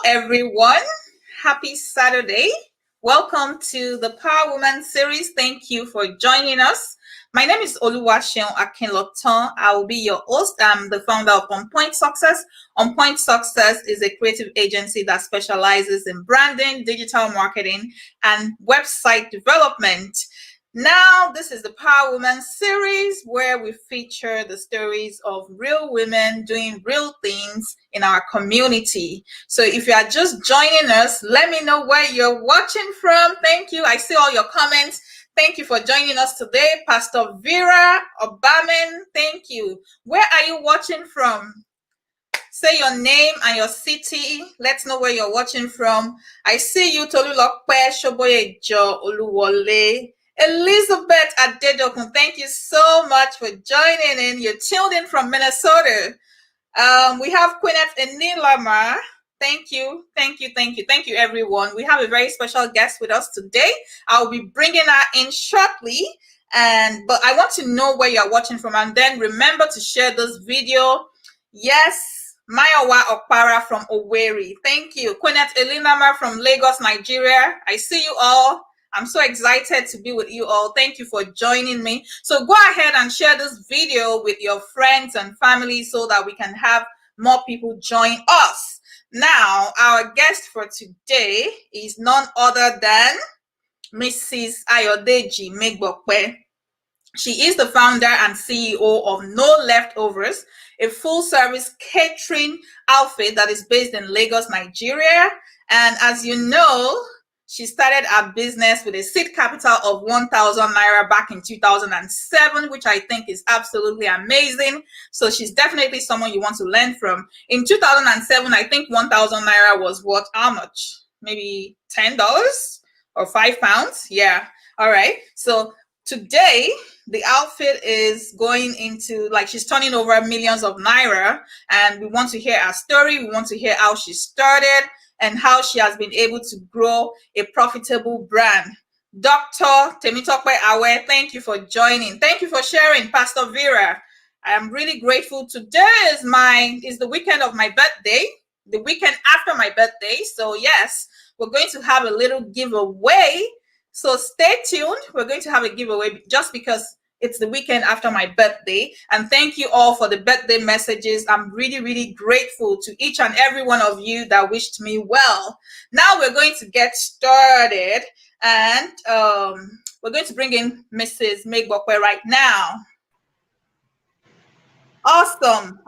everyone. Happy Saturday. Welcome to the Power Woman series. Thank you for joining us. My name is Oluwaseun Akinlotan. I will be your host. I'm the founder of On Point Success. On Point Success is a creative agency that specializes in branding, digital marketing, and website development. Now, this is the Power Woman series where we feature the stories of real women doing real things in our community. So if you are just joining us, let me know where you're watching from. Thank you. I see all your comments. Thank you for joining us today. Pastor Vera Obamen, thank you. Where are you watching from? Say your name and your city. Let's know where you're watching from. I see you, Tolulokpe Shoboyejo Oluwole. Elizabeth Adedokun, thank you so much for joining in. You're tuned in from Minnesota. We have Queenette Enilama. Thank you, everyone. We have a very special guest with us today. I'll be bringing her in shortly, but I want to know where you're watching from, and then remember to share this video. Yes, Mayowa Okpara from Owerri. Thank you. Queenette Enilama from Lagos, Nigeria. I see you all. I'm so excited to be with you all. Thank you for joining me. So go ahead and share this video with your friends and family so that we can have more people join us. Now, our guest for today is none other than Mrs. Ayodeji Megbope. She is the founder and CEO of No Leftovers, a full-service catering outfit that is based in Lagos, Nigeria. And as you know, she started her business with a seed capital of 1,000 Naira back in 2007, which I think is absolutely amazing. So she's definitely someone you want to learn from. In 2007, I think 1,000 Naira was what? How much? Maybe $10 or £5? Yeah. All right. So today, the outfit is going into, like, she's turning over millions of Naira. And we want to hear her story. We want to hear how she started and how she has been able to grow a profitable brand. Dr. Temitope Awe, thank you for joining. Thank you for sharing, Pastor Vera. I am really grateful. Today is the weekend of my birthday, the weekend after my birthday. So yes, we're going to have a little giveaway. So stay tuned. We're going to have a giveaway just because it's the weekend after my birthday. And thank you all for the birthday messages. I'm really, really grateful to each and every one of you that wished me well. Now we're going to get started, and we're going to bring in Mrs. Megbope right now. Awesome.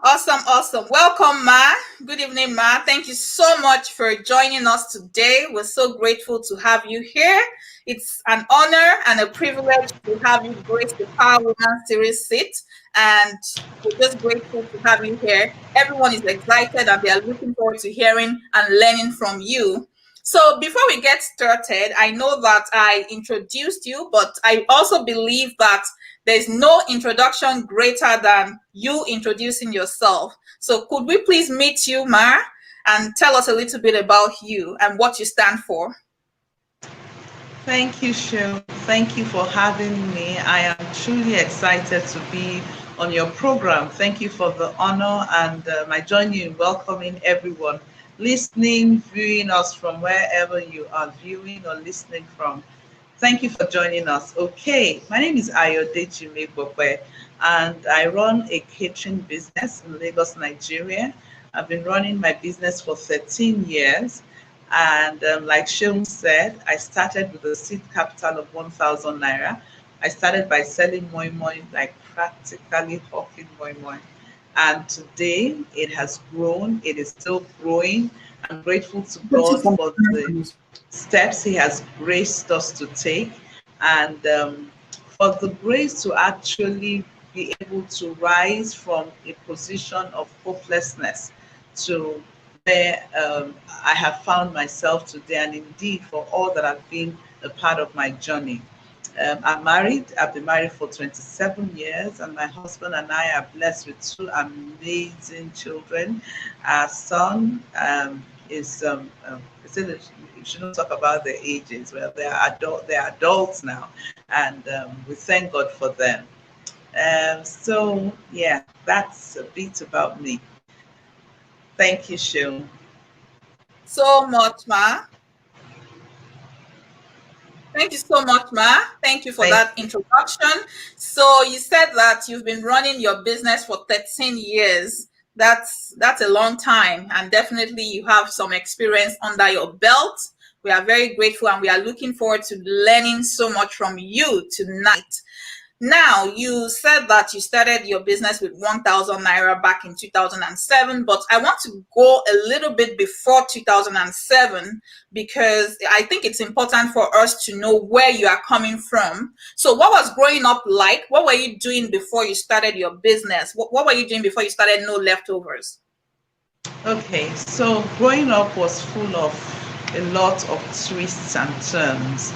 Welcome, Ma. Good evening, Ma. Thank you so much for joining us today. We're so grateful to have you here. It's an honor and a privilege to have you grace the Power Woman series seat. And we're just grateful to have you here. Everyone is excited and they are looking forward to hearing and learning from you. So before we get started, I know that I introduced you, but I also believe that there's no introduction greater than you introducing yourself. So could we please meet you, Ma, and tell us a little bit about you and what you stand for? Thank you, Shil. Thank you for having me. I am truly excited to be on your program. Thank you for the honor, and I join you in welcoming everyone listening, viewing us from wherever you are viewing or listening from. Thank you for joining us. Okay, my name is Ayodeji Megbope, and I run a catering business in Lagos, Nigeria. I've been running my business for 13 years. And like Sheung said, I started with a seed capital of 1,000 Naira. I started by selling moin-moin, like practically hawking moin-moin. And today it has grown. It is still growing. I'm grateful to God for the steps He has graced us to take, and for the grace to actually be able to rise from a position of hopelessness to where I have found myself today, and indeed for all that have been a part of my journey. I'm married. I've been married for 27 years, and my husband and I are blessed with two amazing children. Our son is we shouldn't talk about their ages. Well, they are adults now, and we thank God for them. So yeah, that's a bit about me. Thank you, Shil. so much, Ma. Thank you so much, Ma. Thank you for Thank that introduction. So you said that you've been running your business for 13 years. That's a long time, and definitely you have some experience under your belt. We are very grateful and we are looking forward to learning so much from you tonight. Now, you said that you started your business with 1,000 Naira back in 2007, but I want to go a little bit before 2007 because I think it's important for us to know where you are coming from. So, what was growing up like? What were you doing before you started your business? What were you doing before you started No Leftovers? Okay, so growing up was full of a lot of twists and turns.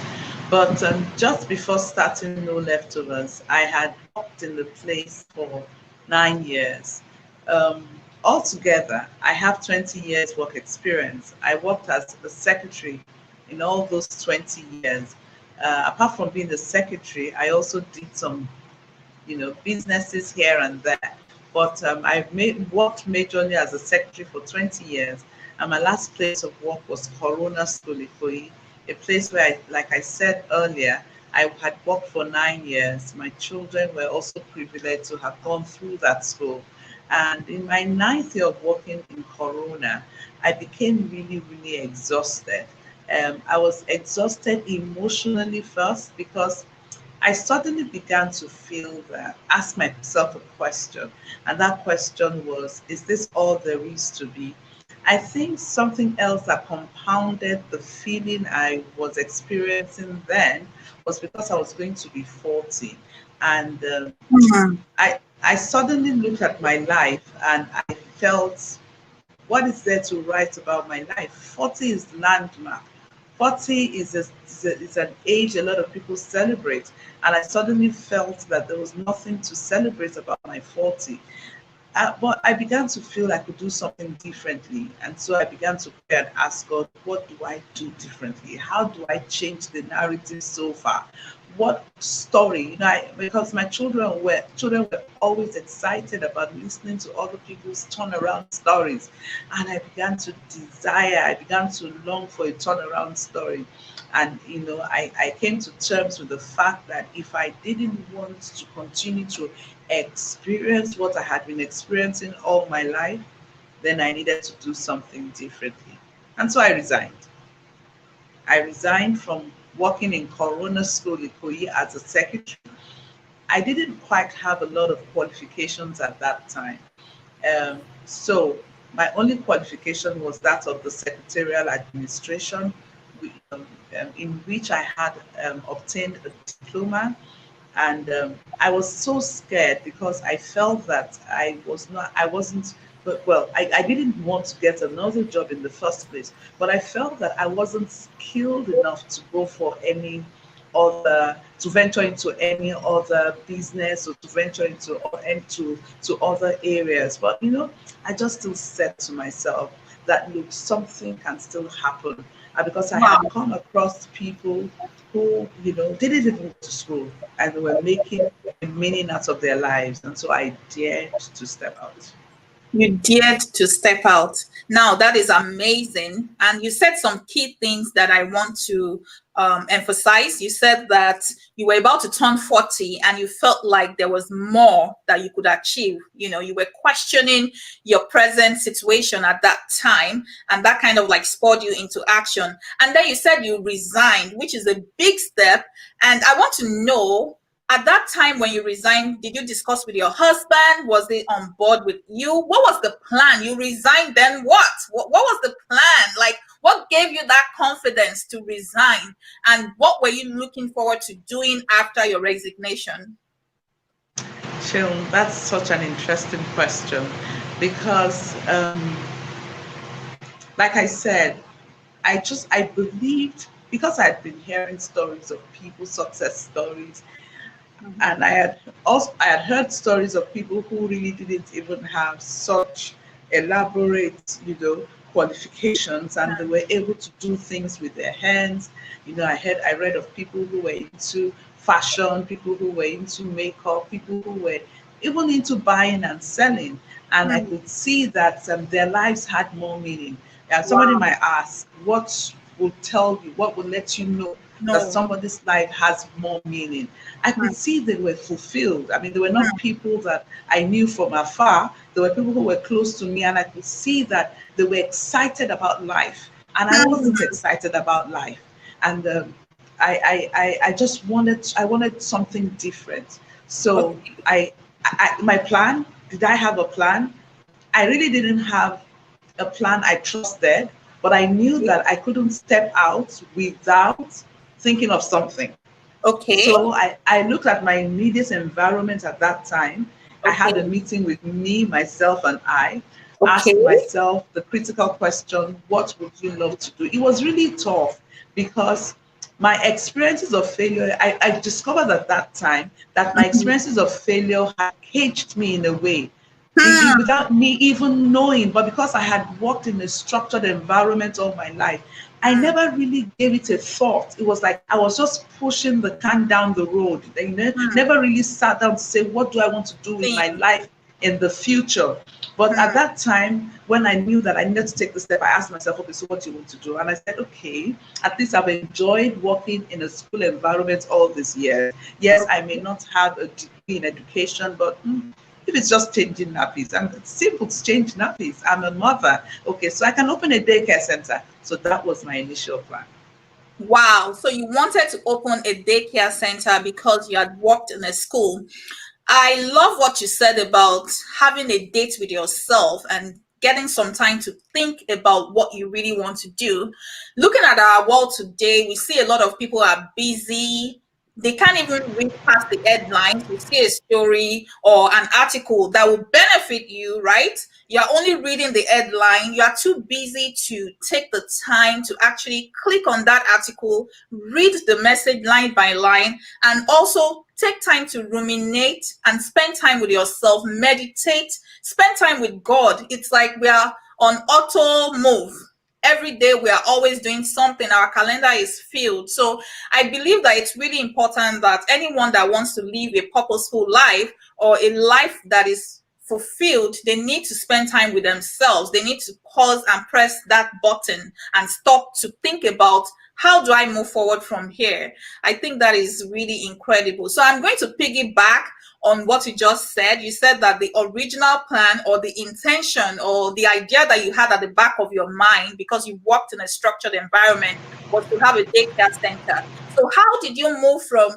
But just before starting No Leftovers, I had worked in the place for 9 years. Um, Altogether, I have 20 years work experience. I worked as a secretary in all those 20 years. Apart from being the secretary, I also did some businesses here and there. But worked majorly as a secretary for 20 years. And my last place of work was Corona School, Ikoyi, a place where, like I said earlier, I had worked for 9 years. My children were also privileged to have gone through that school. And in my ninth year of working in Corona, I became really, really exhausted. I was exhausted emotionally first because I suddenly began to feel that, ask myself a question, and that question was, is this all there is to be? I think something else that compounded the feeling I was experiencing then was because I was going to be 40. And I suddenly looked at my life and I felt, what is there to write about my life? 40 is landmark. 40 is an age a lot of people celebrate. And I suddenly felt that there was nothing to celebrate about my 40. But I began to feel I could do something differently. And so I began to pray and ask God, what do I do differently? How do I change the narrative so far? What story? Because my children were always excited about listening to other people's turnaround stories. And I began to desire, I began to long for a turnaround story. And I came to terms with the fact that if I didn't want to continue to experience what I had been experiencing all my life, then I needed to do something differently. And so I resigned. I resigned from working in Corona School Ikoyi as a secretary. I didn't quite have a lot of qualifications at that time. So my only qualification was that of the secretarial administration, in which I had obtained a diploma. And I was so scared because I felt that I wasn't, but well, I didn't want to get another job in the first place, but I felt that I wasn't skilled enough to go for any to venture into any other business or to venture to other areas. But I just still said to myself that, look, something can still happen. Because I had Wow. come across people who didn't even go to school and were making a meaning out of their lives, and so I dared to step out. You dared to step out. Now, that is amazing. And you said some key things that I want to emphasize. You said that you were about to turn 40 and you felt like there was more that you could achieve. You were questioning your present situation at that time, and that kind of like spurred you into action. And then you said you resigned, which is a big step. And I want to know, at that time when you resigned, did you discuss with your husband? Was he on board with you? What was the plan? You resigned, then what was the plan? Like, what gave you that confidence to resign? And what were you looking forward to doing after your resignation? Sharon, that's such an interesting question because, like I said, I believed, because I had been hearing stories of people, success stories, and I had heard stories of people who really didn't even have such elaborate, qualifications, and they were able to do things with their hands. I read of people who were into fashion, people who were into makeup, people who were even into buying and selling, and I could see that their lives had more meaning. Somebody Wow. might ask, what will tell you, what will let you know that No. somebody's life has more meaning? I could Hmm. see they were fulfilled. I mean, they were not people that I knew from afar. There were people who were close to me, and I could see that they were excited about life, and I wasn't Hmm. excited about life. And I just wanted something different. So Okay. my plan. Did I have a plan? I really didn't have a plan I trusted, but I knew that I couldn't step out without thinking of something. Okay. So I looked at my immediate environment at that time. I Okay. had a meeting with me, myself, and I Okay. asked myself the critical question, what would you love to do? It was really tough because my experiences of failure, I discovered at that time that my experiences of failure had caged me in a way Hmm. without me even knowing, but because I had worked in a structured environment all my life, I Hmm. never really gave it a thought. It was like I was just pushing the can down the road. Hmm. Never really sat down to say, what do I want to do with my Think. life in the future? But at Hmm. that time, when I knew that I needed to take the step, I asked myself, okay, so what do you want to do? And I said, okay, at least I've enjoyed working in a school environment all these years. Yes, I may not have a degree in education, but if it's just changing nappies, and it's simple to change nappies. I'm a mother. Okay, so I can open a daycare center. So that was my initial plan. Wow. So you wanted to open a daycare center because you had worked in a school. I love what you said about having a date with yourself and getting some time to think about what you really want to do. Looking at our world today, we see a lot of people are busy. They can't even read past the headlines. You see a story or an article that will benefit you, right? You're only reading the headline. You are too busy to take the time to actually click on that article, read the message line by line, and also take time to ruminate and spend time with yourself, meditate, spend time with God. It's like we are on auto move. Every day we are always doing something. Our calendar is filled. So I believe that it's really important that anyone that wants to live a purposeful life or a life that is fulfilled, they need to spend time with themselves. They need to pause and press that button and stop to think about, how do I move forward from here? I think that is really incredible. So I'm going to piggyback on what you just said. You said that the original plan or the intention or the idea that you had at the back of your mind, because you worked in a structured environment, was to have a daycare center. So how did you move from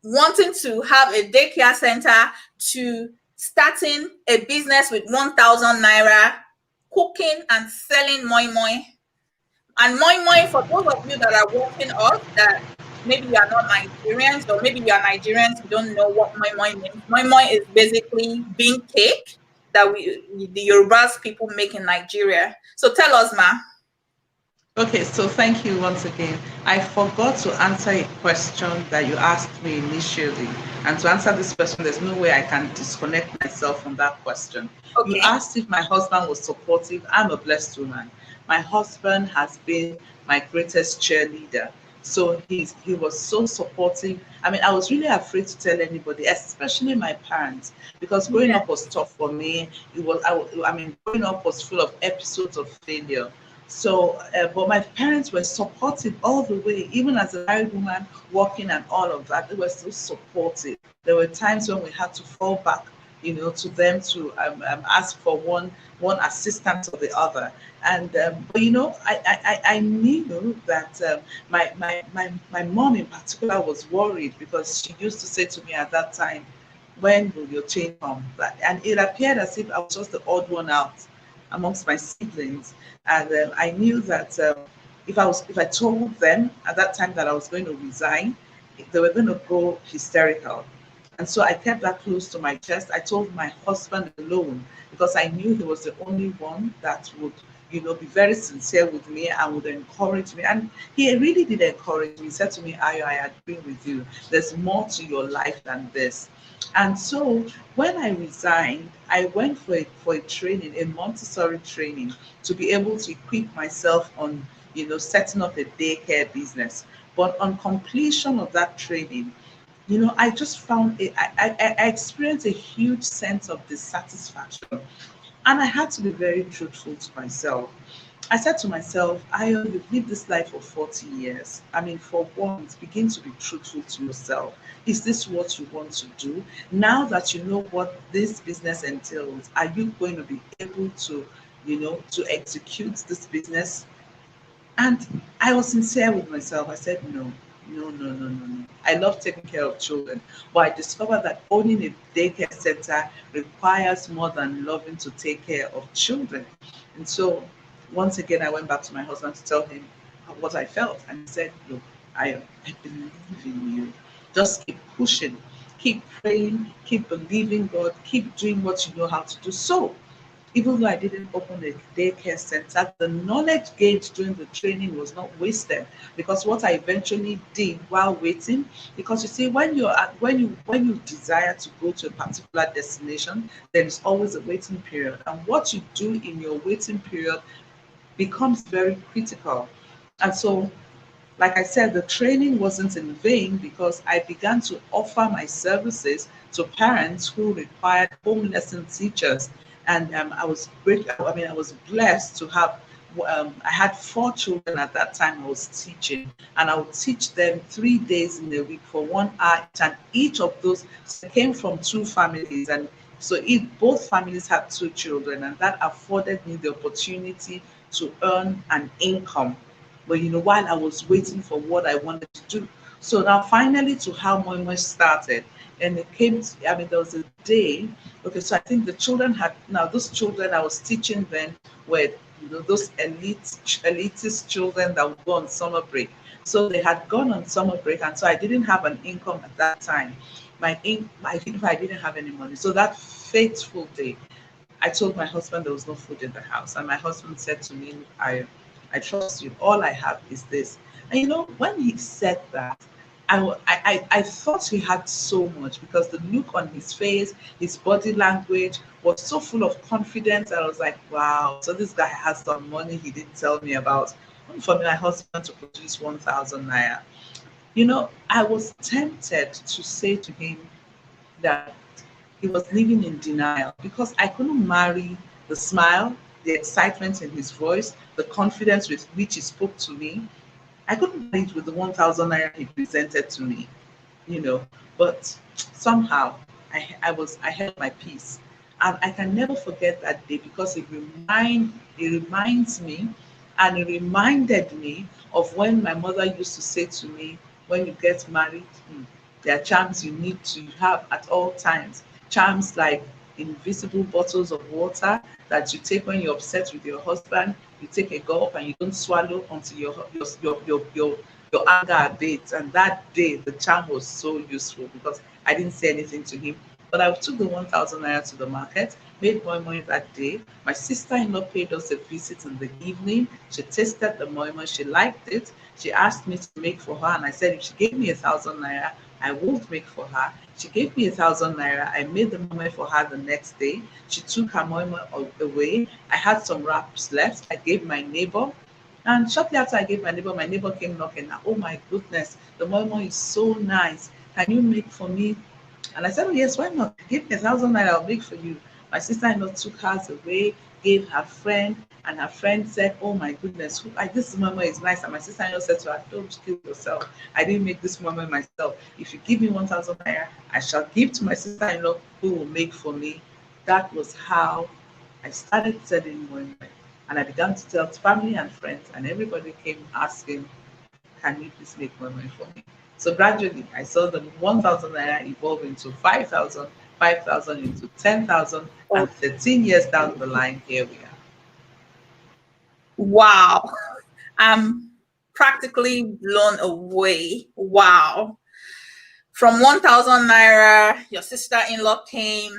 wanting to have a daycare center to starting a business with 1,000 naira, cooking and selling moin-moin? And moin-moin, for those of you that are watching us, that maybe you are not Nigerians, or maybe you are Nigerians, you don't know what moin-moin means. Moin-moin is basically bean cake that the Yorubas people make in Nigeria. So tell us, ma. Okay, so thank you once again. I forgot to answer a question that you asked me initially. And to answer this question, there's no way I can disconnect myself from that question. You Okay. asked if my husband was supportive. I'm a blessed woman. My husband has been my greatest cheerleader. So he was so supportive. I mean, I was really afraid to tell anybody, especially my parents, because growing Yeah. up was tough for me. I mean, growing up was full of episodes of failure. So, but my parents were supportive all the way, even as a married woman working and all of that. They were still supportive. There were times when we had to fall back, to them to ask for one assistance or the other. And but I knew that my mom in particular was worried because she used to say to me at that time, "When will your change come?" And it appeared as if I was just the odd one out amongst my siblings, and I knew that if I told them at that time that I was going to resign, they were going to go hysterical. And so I kept that close to my chest. I told my husband alone because I knew he was the only one that would, be very sincere with me and would encourage me. And he really did encourage me. He said to me, Ayo, I agree with you. There's more to your life than this. And so when I resigned, I went for a training, a Montessori training, to be able to equip myself on, setting up a daycare business. But on completion of that training, I just found I experienced a huge sense of dissatisfaction. And I had to be very truthful to myself. I said to myself, Ayo, you've lived this life for 40 years. I mean, for once, begin to be truthful to yourself. Is this what you want to do? Now that you know what this business entails, are you going to be able to, to execute this business? And I was sincere with myself. I said, no, no, no, no, no, no. I love taking care of children, but I discovered that owning a daycare center requires more than loving to take care of children. And so, once again, I went back to my husband to tell him what I felt. And he said, look, I believe in you. Just keep pushing, keep praying, keep believing God, keep doing what you know how to do. So, even though I didn't open a daycare center, the knowledge gained during the training was not wasted, because what I eventually did while waiting, because you see, when you desire to go to a particular destination, there is always a waiting period, and what you do in your waiting period becomes very critical. And so, like I said, the training wasn't in vain, because I began to offer my services to parents who required home lesson teachers. And I was great. I mean, I was blessed to have. I had 4 children at that time I was teaching, and I would teach them 3 days in a week for 1 hour each. And each of those came from two families, and so both families had 2 children, and that afforded me the opportunity to earn an income, but while I was waiting for what I wanted to do. So now finally, to how moin-moin started. And it came to, I mean, there was a day. Okay, so I think the children had, now those children I was teaching then were, those elitist children that would go on summer break. So they had gone on summer break, and so I didn't have an income at that time. I didn't have any money. So that fateful day, I told my husband there was no food in the house, and my husband said to me, I trust you. All I have is this." And when he said that, I thought he had so much, because the look on his face, his body language was so full of confidence. I was like, wow, so this guy has some money he didn't tell me about. Only for my husband to produce 1,000 naira. I was tempted to say to him that he was living in denial, because I couldn't marry the smile, the excitement in his voice, the confidence with which he spoke to me. I couldn't marry it with the 1,000 naira he presented to me, you know. But somehow I held my peace. And I can never forget that day, because it reminds me, and it reminded me of when my mother used to say to me, when you get married, there are charms you need to have at all times. Charms like invisible bottles of water that you take when you're upset with your husband. You take a gulp and you don't swallow until your anger abates. And that day, the charm was so useful, because I didn't say anything to him. But I took the 1,000 naira to the market, made moi moi that day. My sister-in-law paid us a visit in the evening. She tasted the moi moi, she liked it. She asked me to make for her, and I said if she gave me 1,000 naira, I would make for her. She gave me 1,000 naira. I made the moi moi for her the next day. She took her moi moi away. I had some wraps left. I gave my neighbor. And shortly after I gave my neighbor came knocking. Oh my goodness, the moi moi is so nice. Can you make for me? And I said, oh yes, why not? Give me 1,000 naira, I'll make for you. My sister-in-law took hers away, gave her friend, and her friend said, oh my goodness, this mama is nice. And my sister-in-law said to her, don't kill yourself. I didn't make this mama myself. If you give me 1,000 naira, I shall give to my sister-in-law, who will make for me. That was how I started selling moi moi. And I began to tell family and friends, and everybody came asking, can you please make moi moi for me? So gradually, I saw the 1,000 naira evolve into 5,000, 5,000 into 10,000, Oh, and 13 years down the line, here we are. wow. I'm practically blown away. Wow. From 1,000 naira, your sister-in-law came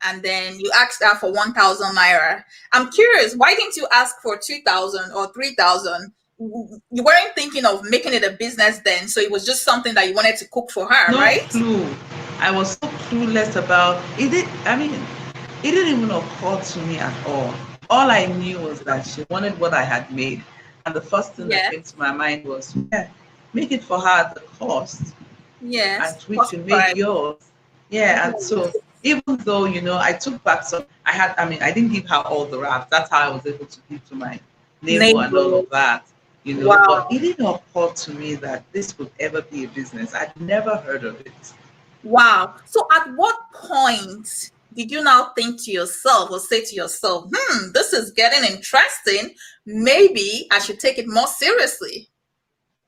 and then you asked her for 1,000 naira. I'm curious, why didn't you ask for 2,000 or 3,000? You weren't thinking of making it a business then, so it was just something that you wanted to cook for her, No right? clue. I was so clueless about it. It didn't even occur to me at all. All I knew was that she wanted what I had made. And the first thing that Yeah. came to my mind was, yeah, make it for her at the cost Yes. at which Cost you made price. yours. Yeah, and so even though I took back some, I didn't give her all the wraps. That's how I was able to give to my neighbor and all Neighbors. of that, but Wow. it didn't occur to me that this could ever be a business. I'd never heard of it. Wow. So at what point did you now think to yourself or say to yourself, this is getting interesting. Maybe I should take it more seriously?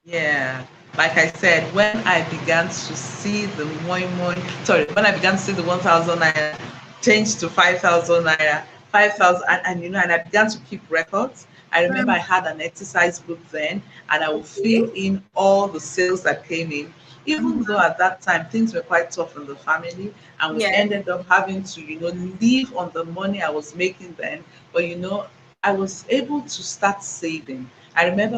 Yeah, like I said, when I began to see the moin-moin, sorry, when I began to see the 1,000 naira change to 5,000 naira, 5,000, and I began to keep records. I remember Hmm. I had an exercise book then, and I would Okay. fill in all the sales that came in, even though Mhm. at that time things were quite tough in the family, and we Yeah. ended up having to, live on the money I was making then. But I was able to start saving. I remember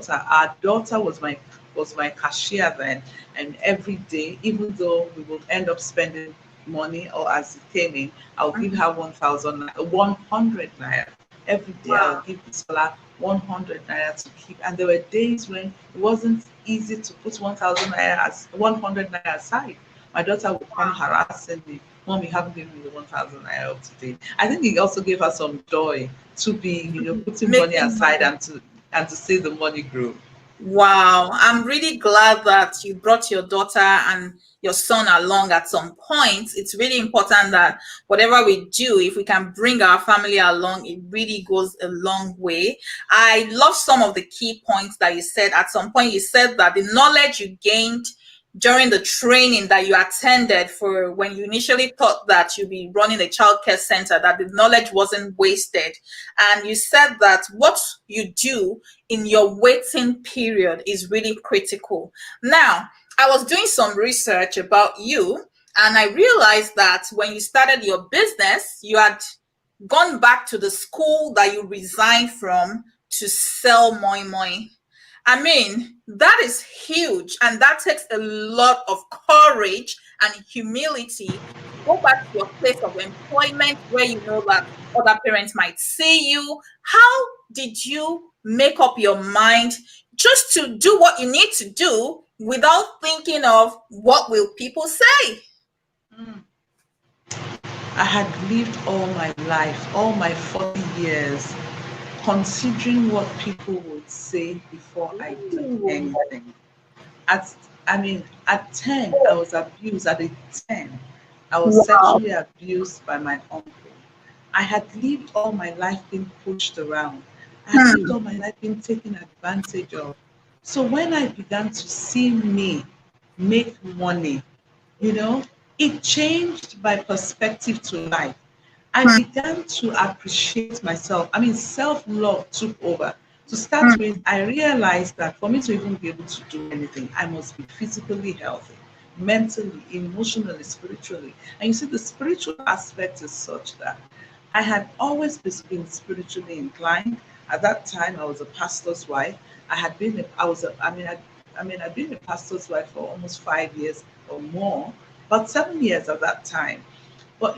our daughter was my cashier then, and every day, even though we would end up spending money or as it came in, I'll give Mhm. her 100 naira. Every day I'll Wow. give this fella 100 naira to keep. And there were days when it wasn't easy to put 100 naira aside. My daughter would come Wow. harassing me. Mom, you haven't given me the 1,000 naira of today. I think it also gave her some joy to be, putting money Making aside money. and to see the money grow. Wow, I'm really glad that you brought your daughter and your son along at some point. It's really important that whatever we do, if we can bring our family along, it really goes a long way. I love some of the key points that you said. At some point, you said that the knowledge you gained during the training that you attended for when you initially thought that you'd be running a childcare center, that the knowledge wasn't wasted. And you said that what you do in your waiting period is really critical. Now, I was doing some research about you, and I realized that when you started your business, you had gone back to the school that you resigned from to sell moi moi. I mean, that is huge, and that takes a lot of courage and humility to go back to your place of employment where you know that other parents might see you. How did you make up your mind just to do what you need to do without thinking of what will people say? Mm. I had lived all my life, all my 40 years, considering what people would say before I do Ooh. anything. At at 10, I was abused. At 10, I was Wow. sexually abused by my uncle. I had lived all my life being pushed around. I had lived Hmm. all my life being taken advantage of. So when I began to see me make money, you know, it changed my perspective to life. I Hmm. began to appreciate myself. Self love took over. To start Hmm. with, I realized that for me to even be able to do anything, I must be physically healthy, mentally, emotionally, spiritually. And you see, the spiritual aspect is such that I had always been spiritually inclined. At that time, I was a pastor's wife. I had been, a, I was, a, I'd been a pastor's wife for almost 5 years or more, about 7 years at that time. But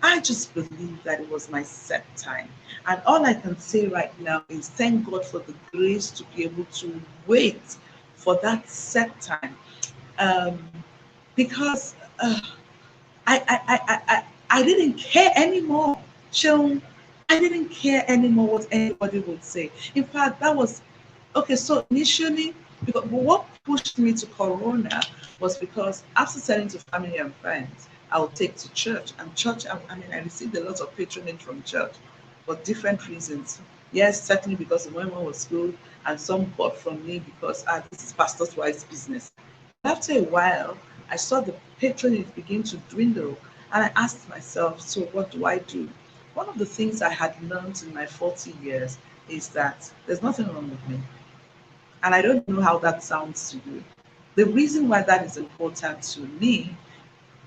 I just believe that it was my set time. And all I can say right now is thank God for the grace to be able to wait for that set time. Um, because I didn't care anymore. Chill. I didn't care anymore what anybody would say. In fact, that was okay. So initially, because but what pushed me to Corona was because after selling to family and friends, I would take to church. And church, I received a lot of patronage from church for different reasons. Yes, certainly because the women was good, and some bought from me because this is pastor's wife's business. But after a while, I saw the patronage begin to dwindle, and I asked myself, so what do I do? One of the things I had learned in my 40 years is that there's nothing wrong with me. And I don't know how that sounds to you. The reason why that is important to me,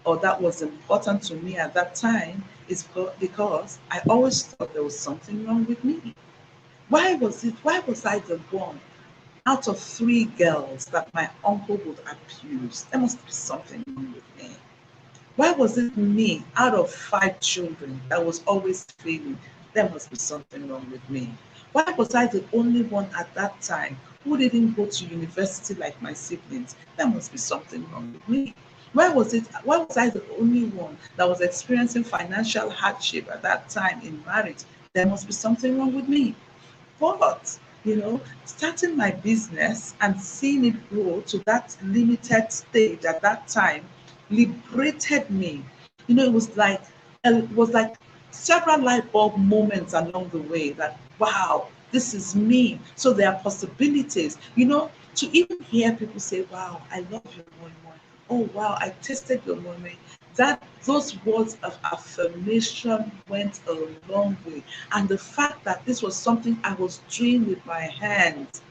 or that was important to me at that time, is because I always thought there was something wrong with me. Why was I the one out of three girls that my uncle would abuse? There must be something wrong with me. Why was it me out of five children that was always failing? There must be something wrong with me. Why was I the only one at that time who didn't go to university like my siblings? There must be something wrong with me. Why was I the only one that was experiencing financial hardship at that time in marriage? There must be something wrong with me. But, starting my business and seeing it grow to that limited stage at that time liberated me. It was like several light bulb moments along the way that, wow, this is me. So there are possibilities, to even hear people say, wow, I love your moi. Oh, wow, I tasted your moi. Those words of affirmation went a long way. And the fact that this was something I was doing with my hands,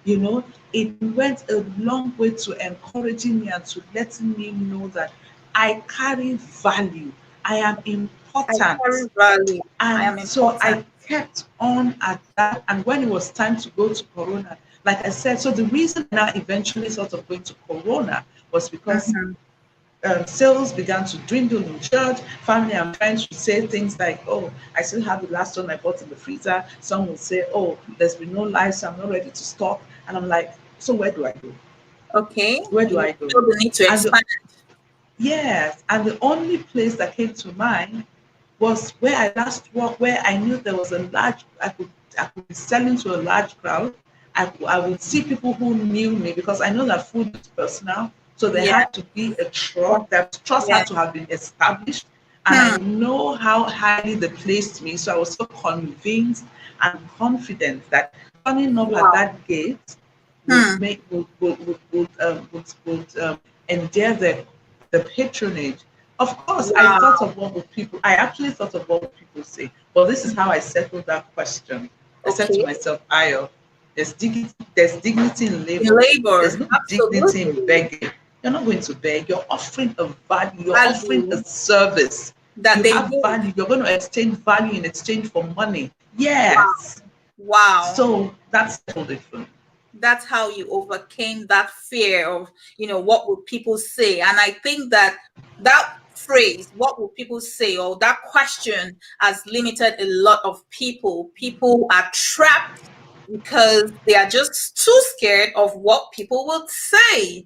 it went a long way to encouraging me and to letting me know that I carry value. I am I carry important. value. I And am so important. I kept on at that. And when it was time to go to Corona, like I said, so the reason I now eventually sort of went to Corona was because Mhm. sales began to dwindle in church. Family and friends would say things like, "Oh, I still have the last one I bought in the freezer." Some would say, "Oh, there's been no life, so I'm not ready to stock." And I'm like, "So where do I go? Okay. Where do You I go?" feel the need to And expand. yes, and the only place that came to mind was where I last worked, where I knew there was a large, I could be selling to a large crowd. I would see people who knew me because I know that food is personal. So there Yeah. had to be a trust, that trust Yeah. had to have been established. And I Hmm. know how highly they placed me. So I was so convinced and confident that turning up at Wow. that gate would Hmm. make would endear the patronage. Of course, I thought Wow. of what would people. I actually thought of what would people say. But this is how I settled that question. I said to Okay. myself, Ayo, there's dignity in In labor. There's labor. no dignity in Absolutely. begging. You're not going to beg. You're offering a value. You're offering a Value service. that You they have need. value. You're going to exchange value in exchange for money. Wow. Yes. Wow. So that's settled it for me. That's how you overcame that fear of, what would people say? And I think that phrase, what will people say, or that question has limited a lot of people. People are trapped because they are just too scared of what people will say.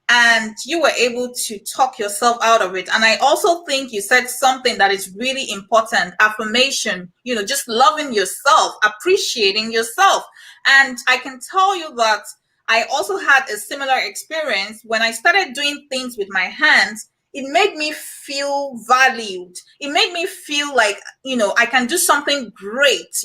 And you were able to talk yourself out of it. And I also think you said something that is really important: affirmation, just loving yourself, appreciating yourself. And I can tell you that I also had a similar experience when I started doing things with my hands. It made me feel valued. It made me feel like, I can do something great.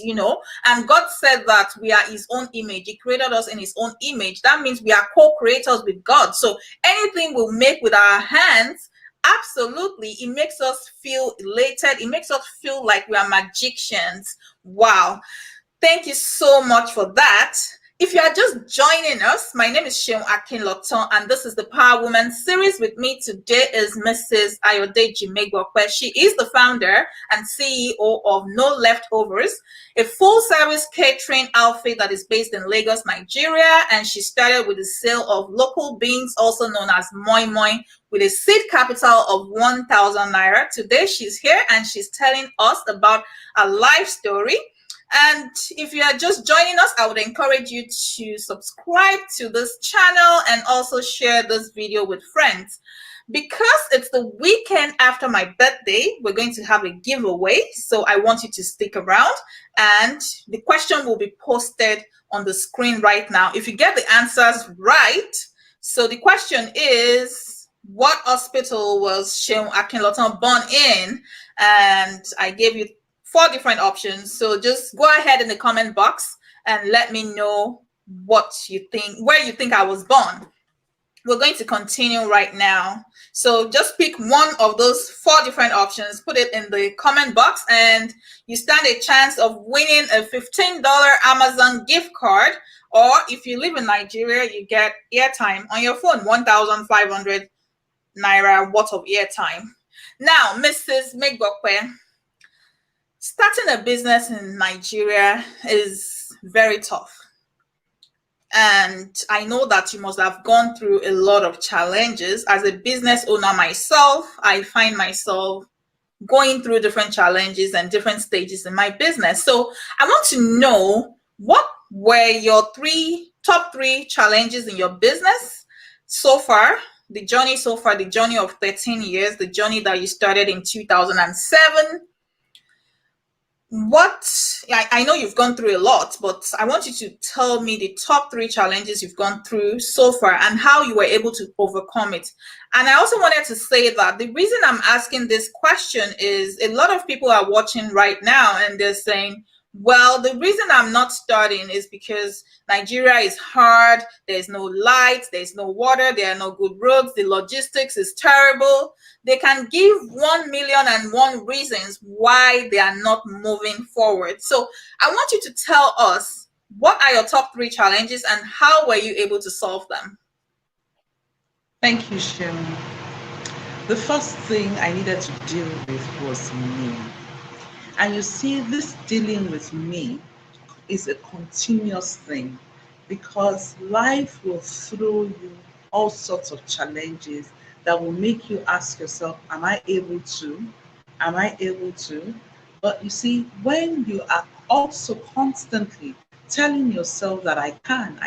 And God said that we are His own image. He created us in His own image. That means we are co creators with God. So anything we make with our hands, absolutely, it makes us feel elated. It makes us feel like we are magicians. Wow. Thank you so much for that. If you are just joining us, my name is Sheon Akinloton, and this is the Power Woman series. With me today is Mrs. Ayodeji Megbope. She is the founder and CEO of No Leftovers, a full-service catering outfit that is based in Lagos, Nigeria, and she started with the sale of local beans, also known as moin-moin, with a seed capital of 1,000 Naira. Today, she's here and she's telling us about a life story. And if you are just joining us, I would encourage you to subscribe to this channel and also share this video with friends. Because it's the weekend after my birthday, we're going to have a giveaway. So I want you to stick around, and the question will be posted on the screen right now. If you get the answers right, so the question is, what hospital was Sheon Akinloton born in? And I gave you 4 different options. So just go ahead in the comment box and let me know what you think, where you think I was born. We're going to continue right now. So just pick one of those 4 different options, put it in the comment box, and you stand a chance of winning a $15 Amazon gift card. Or if you live in Nigeria, you get airtime on your phone, 1,500 Naira worth of airtime. Now, Mrs. Megbope, starting a business in Nigeria is very tough. And I know that you must have gone through a lot of challenges. As a business owner myself, I find myself going through different challenges and different stages in my business. So I want to know, what were your top three challenges in your business so far? The journey so far, the journey of 13 years, the journey that you started in 2007. what I know you've gone through a lot, but I want you to tell me the top three challenges you've gone through so far and how you were able to overcome it. And I also wanted to say that the reason I'm asking this question is a lot of people are watching right now and they're saying, well, the reason I'm not starting is because Nigeria is hard, there's no light, there's no water, there are no good roads, the logistics is terrible. They can give 1,000,001 reasons why they are not moving forward. So I want you to tell us, what are your top three challenges and how were you able to solve them? Thank you, Shem. The first thing I needed to deal with was me. And you see, this dealing with me is a continuous thing because life will throw you all sorts of challenges that will make you ask yourself, am I able to? Am I able to? But you see, when you are also constantly telling yourself that I can,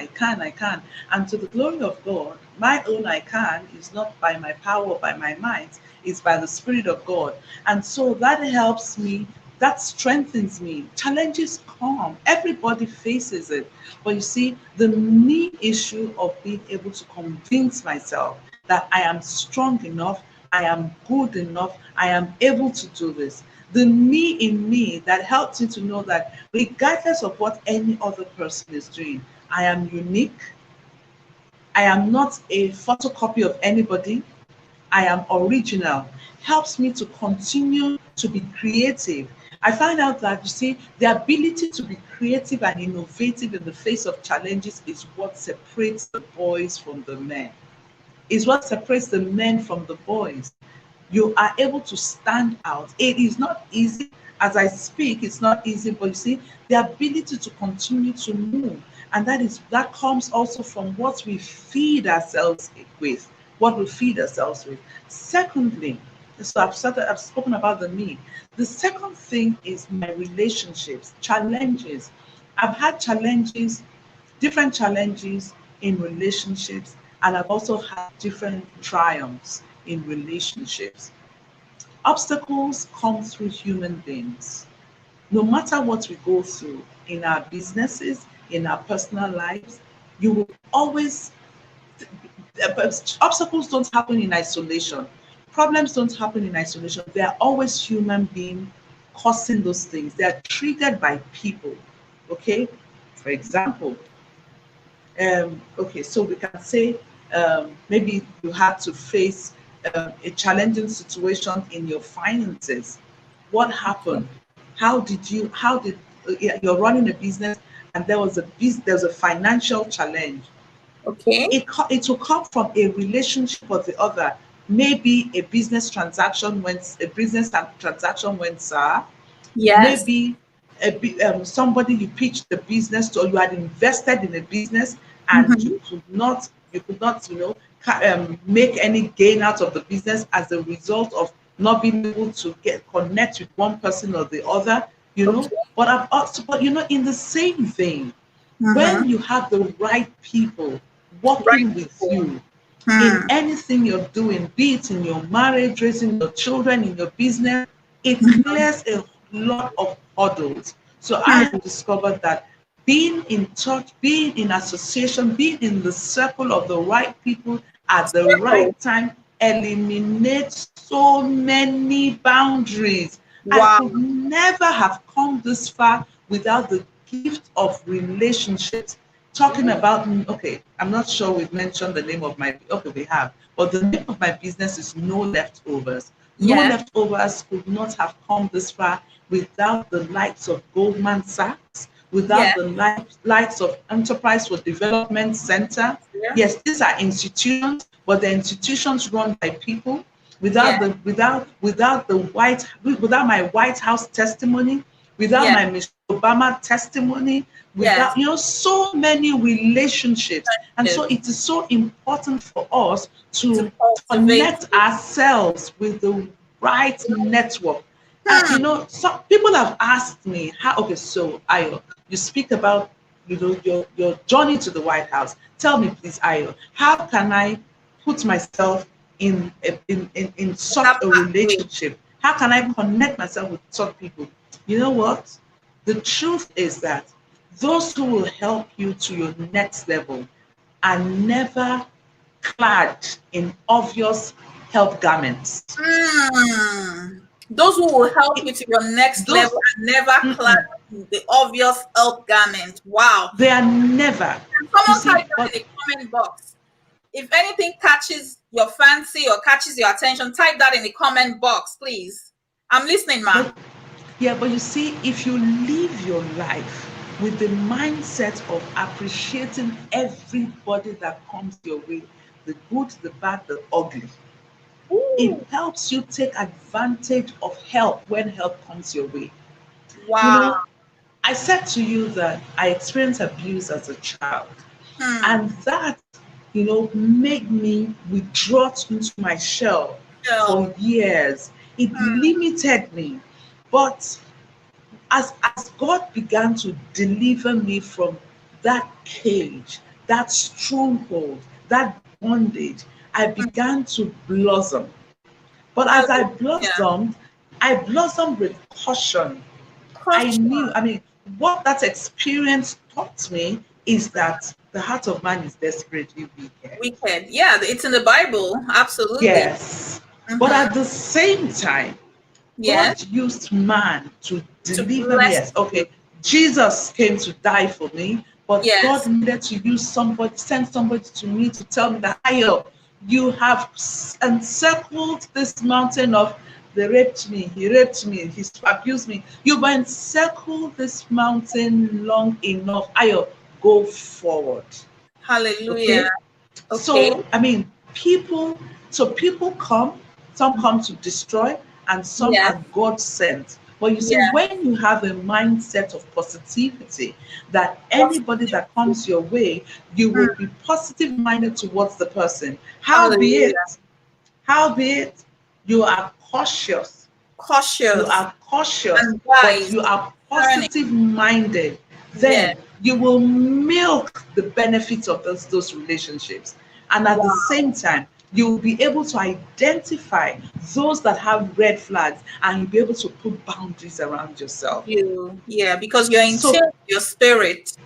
and to the glory of God, my own I can is not by my power or by my might, it's by the Spirit of God. And so that helps me, that strengthens me. Challenges come, everybody faces it. But you see, the me issue of being able to convince myself that I am strong enough, I am good enough, I am able to do this. The me in me that helps me to know that regardless of what any other person is doing, I am unique. I am not a photocopy of anybody. I am original. Helps me to continue to be creative. I find out that, you see, the ability to be creative and innovative in the face of challenges is what separates the boys from the men. Is what separates the men from the boys. You are able to stand out. It is not easy. As I speak, it's not easy, but you see, the ability to continue to move. And that comes also from what we feed ourselves with, what we feed ourselves with. Secondly, so I've spoken about the me. The second thing is my relationships, challenges. I've had challenges, different challenges in relationships, and I've also had different triumphs in relationships. Obstacles come through human beings. No matter what we go through in our businesses, in our personal lives, you will always, obstacles don't happen in isolation. Problems don't happen in isolation. They are always human beings causing those things. They are triggered by people. Okay? For example, okay, so we can say maybe you had to face a challenging situation in your finances. What happened? How did you're running a business and there was a financial challenge. Okay. It will come from a relationship or the other. Maybe a business transaction went sour. Yes. Maybe somebody you pitched the business to, or you had invested in a business and you Mm-hmm. could not make any gain out of the business as a result of not being able to get connect with one person or the other. Okay. But in the same vein, Mm-hmm. when you have the right people Right working with people. you in Hmm. anything you're doing, be it in your marriage, raising your children, in your business, it Mm-hmm. clears a lot of hurdles. So I Hmm. have discovered that being in touch, being in association, being in the circle of the right people at the Oh, right time eliminates so many boundaries. I wow. could never have come this far without the gift of relationships. Talking about, okay, I'm not sure we've mentioned the name of okay, we have, but the name of my business is No Leftovers. No Yes. Leftovers could not have come this far without the likes of Goldman Sachs, without Yes. the likes of Enterprise for Development Center. Yeah. Yes, these are institutions, but they're institutions run by people. Yeah. Without my White House testimony, without Yeah. my Michelle Obama testimony, Yes. without so many relationships. And so Yes. it is so important for us To to cultivate connect it. ourselves with the right network. Hmm. Some people have asked me, how, okay, so Ayo, you speak about your journey to the White House. Tell me, please, Ayo, how can I put myself in such That a pathway. relationship? How can I connect myself with such people? You know what? The truth is that those who will help you to your next level are never clad in obvious health garments. Those who will help It- you to your next level those are never clad in the obvious health garment. Wow. they are never. Can You someone see, type that in the comment box? If anything catches your fancy or catches your attention, type that in the comment box, please. I'm listening, ma. but you see, if you live your life with the mindset of appreciating everybody that comes your way, the good, the bad, the ugly, it Ooh, helps you take advantage of help when help comes your way. You wow. know, I said to you that I experienced abuse as a child, Hmm. and that, made me withdraw into my shell for So, years. It limited me. But as God began to deliver me from that cage, that stronghold, that bondage, I began to blossom. But as hallelujah. I blossomed with caution. I Caution. knew, what that experience taught me is that the heart of man is desperately wicked. Wicked. Yeah, it's in the Bible. Absolutely. Yes. But Mm-hmm. at the same time, Yes. God used man to To deliver me. bless Yes, you. okay. Jesus came to die for me, but God Yes. needed to use somebody, send somebody to me to tell me that, Ayo, you have encircled this mountain of they raped me, he abused me. You've encircled this mountain long enough. Ayo, go forward. Hallelujah. Okay? Okay. So, people come, some come to destroy, and some Yes. are God sent. But you see, Yes. when you have a mindset of positivity, that anybody that Positivity. comes your way, you will Mm. be positive minded towards the person. Hallelujah. Howbeit, you are cautious. You Cautious are cautious, and but wise. you are Discerning. positive minded. Yes. Then you will milk the benefits of those relationships. And at the Wow. same time, you will be able to identify those that have red flags, and you'll be able to put boundaries around yourself. Yeah, because you're in tune So, with your spirit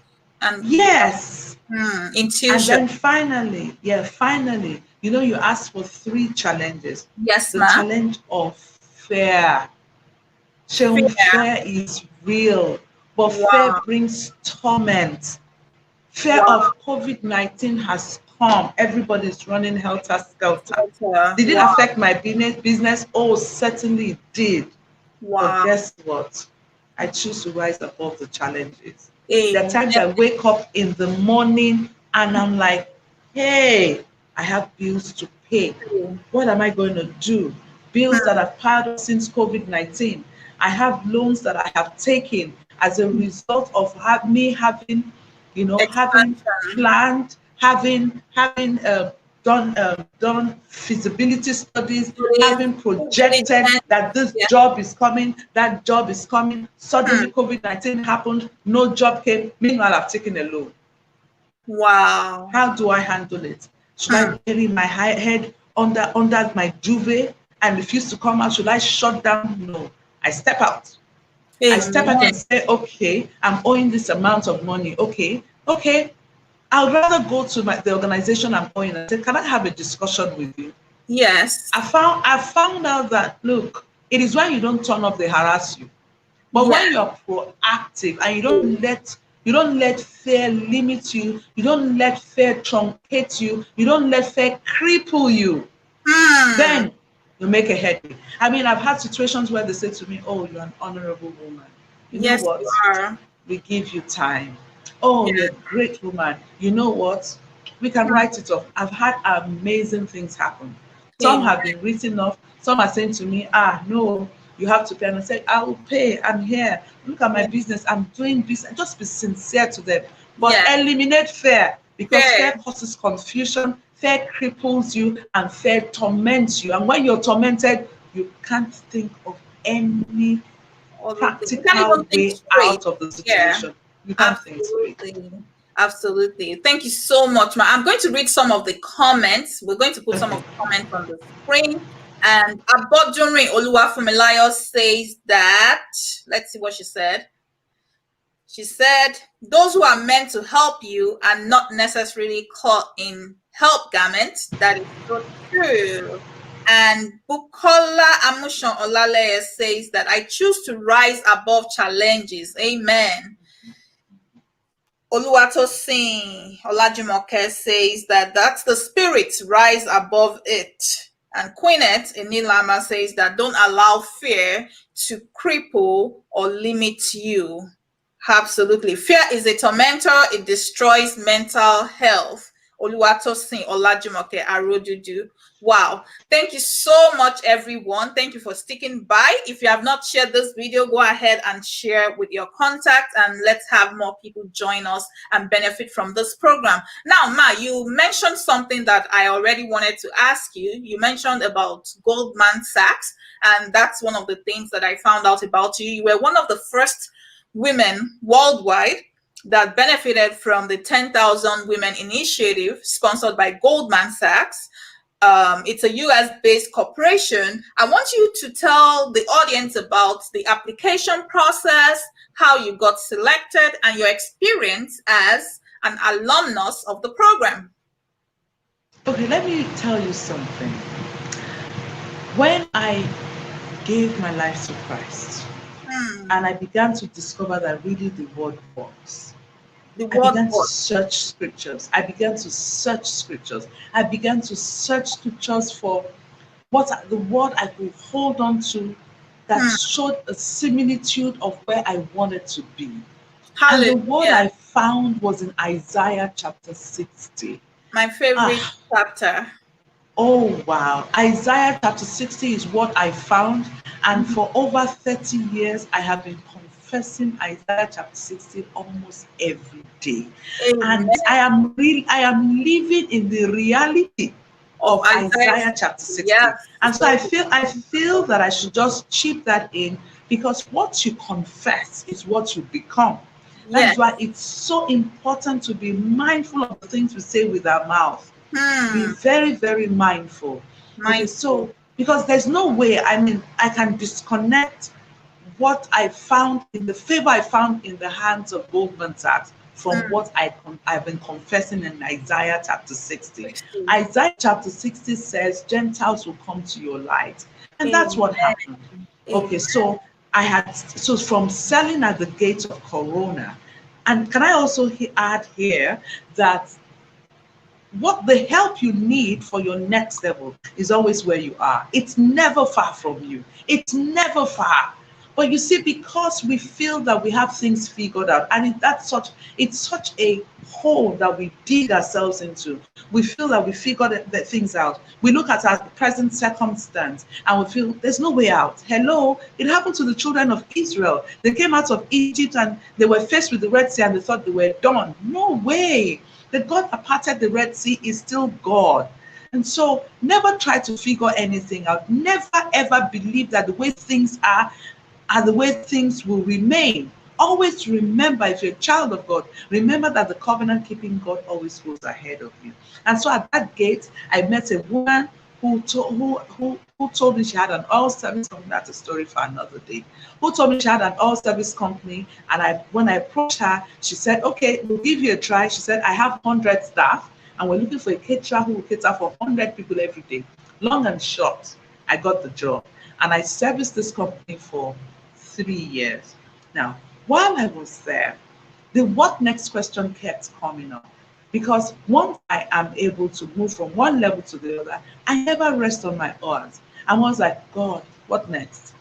and yes. And intuition. then finally, finally, you asked for three challenges. Yes, The ma. challenge of fear. Sheung, Fear. fear is real, but fear Wow. brings torment. Fear Wow. of COVID-19 has come. Everybody's running helter skelter. Did it Wow. affect my business? Oh, certainly it did. But Wow. guess what? I choose to rise above the challenges. There are Amen. times I wake up in the morning and I'm like, hey, I have bills to pay. What am I going to do? Bills that I've piled up since COVID-19. I have loans that I have taken as a result of me having Expansion. planned, having done feasibility studies, Please, having due projected diligence. that this Yeah. job is coming, that job is coming. Hmm. Suddenly, COVID-19 happened, no job came. Meanwhile, I've taken a loan. Wow. How do I handle it? Should I Hmm. bury my head under my duvet and refuse to come out? Should I shut down? No. I step out. I step out Amen. and say, okay, I'm owing this amount of money. Okay. I'd rather go to the organization I'm owing and say, can I have a discussion with you? Yes. I found out that, look, it is when you don't turn up they harass you. But Yes. when you're proactive and you don't let fear limit you, you don't let fear truncate you, you don't let fear cripple you, Hmm. then you make a headway. I've had situations where they say to me, oh, you're an honorable woman. You know Yes, you what? are. We give you time. Oh, you're Yeah. a great woman. You know what? We can Hmm. write it off. I've had amazing things happen. Some Amen. have been written off. Some are saying to me, no, you have to pay. And I say, I will pay. I'm here. Look at my Yeah. business. I'm doing business. Just be sincere to them. But Yeah. eliminate fear, because Fair. fear causes confusion, fear cripples you, and fear torments you. And when you're tormented, you can't think of any Other thing. You can't practical even think way straight. out of the Yeah. situation. You can't think straight. Absolutely. Absolutely. Thank you so much, ma. I'm going to read some of the comments. We're going to put some of Okay. the comments on the screen. And Abodunrin Oluwafumilayo says that, let's see what she said. She said, those who are meant to help you are not necessarily caught in help garments. That is so true. And Bukola Amushon Olaleye says that I choose to rise above challenges. Amen. Oluwatosin Olajumoke says that that's the spirit, rise above it. And Queenette Inilama says that don't allow fear to cripple or limit you. Absolutely. Fear is a tormentor. It destroys mental health. Oluwatosin Olajumoke Arodudu. Wow. Thank you so much, everyone. Thank you for sticking by. If you have not shared this video, go ahead and share with your contacts, and let's have more people join us and benefit from this program. Now, Ma, you mentioned something that I already wanted to ask you. You mentioned about Goldman Sachs, and that's one of the things that I found out about you. You were one of the first women worldwide that benefited from the 10,000 Women Initiative sponsored by Goldman Sachs. It's a US-based corporation. I want you to tell the audience about the application process, how you got selected, and your experience as an alumnus of the program. Okay, let me tell you something. When I gave my life to Christ, and I began to discover that really the word works. I began to search scriptures. I began to search scriptures. I began to search scriptures for what the word I could hold on to that showed a similitude of where I wanted to be. Hallelujah. And the word I found was in Isaiah chapter 60. My favorite chapter. Oh, wow. Isaiah chapter 60 is what I found. And for over 30 years, I have been confessing Isaiah chapter 60 almost every day. Amen. And I am living in the reality of Isaiah chapter 60. Yes. And so I feel that I should just chip that in, because what you confess is what you become. That's why it's so important to be mindful of the things we say with our mouth. Be very, very mindful. Okay, so because there's no way, I can disconnect what I found in the favor I found in the hands of Goldman Sachs from what I've been confessing in Isaiah chapter 60. Isaiah chapter 60 says, Gentiles will come to your light. And that's what happened. Okay, so so from selling at the gates of Corona, and can I also add here that what the help you need for your next level is always where you are. It's never far from you. It's never far. But you see, because we feel that we have things figured out, and it's such a hole that we dig ourselves into. We feel that we figured the things out. We look at our present circumstance and we feel there's no way out. Hello, it happened to the children of Israel. They came out of Egypt and they were faced with the Red Sea and they thought they were done. No way. The God that parted the Red Sea is still God. And so never try to figure anything out. Never ever believe that the way things are the way things will remain. Always remember, if you're a child of God, remember that the covenant-keeping God always goes ahead of you. And so at that gate, I met a woman who told me she had an oil service company. That's a story for another day. Who told me she had an oil service company, and when I approached her, she said, okay, we'll give you a try. She said, I have 100 staff, and we're looking for a caterer who will cater for 100 people every day. Long and short, I got the job, and I serviced this company for 3 years. Now, while I was there, the what next question kept coming up, because once I am able to move from one level to the other, I never rest on my oars. I was like, God, what next?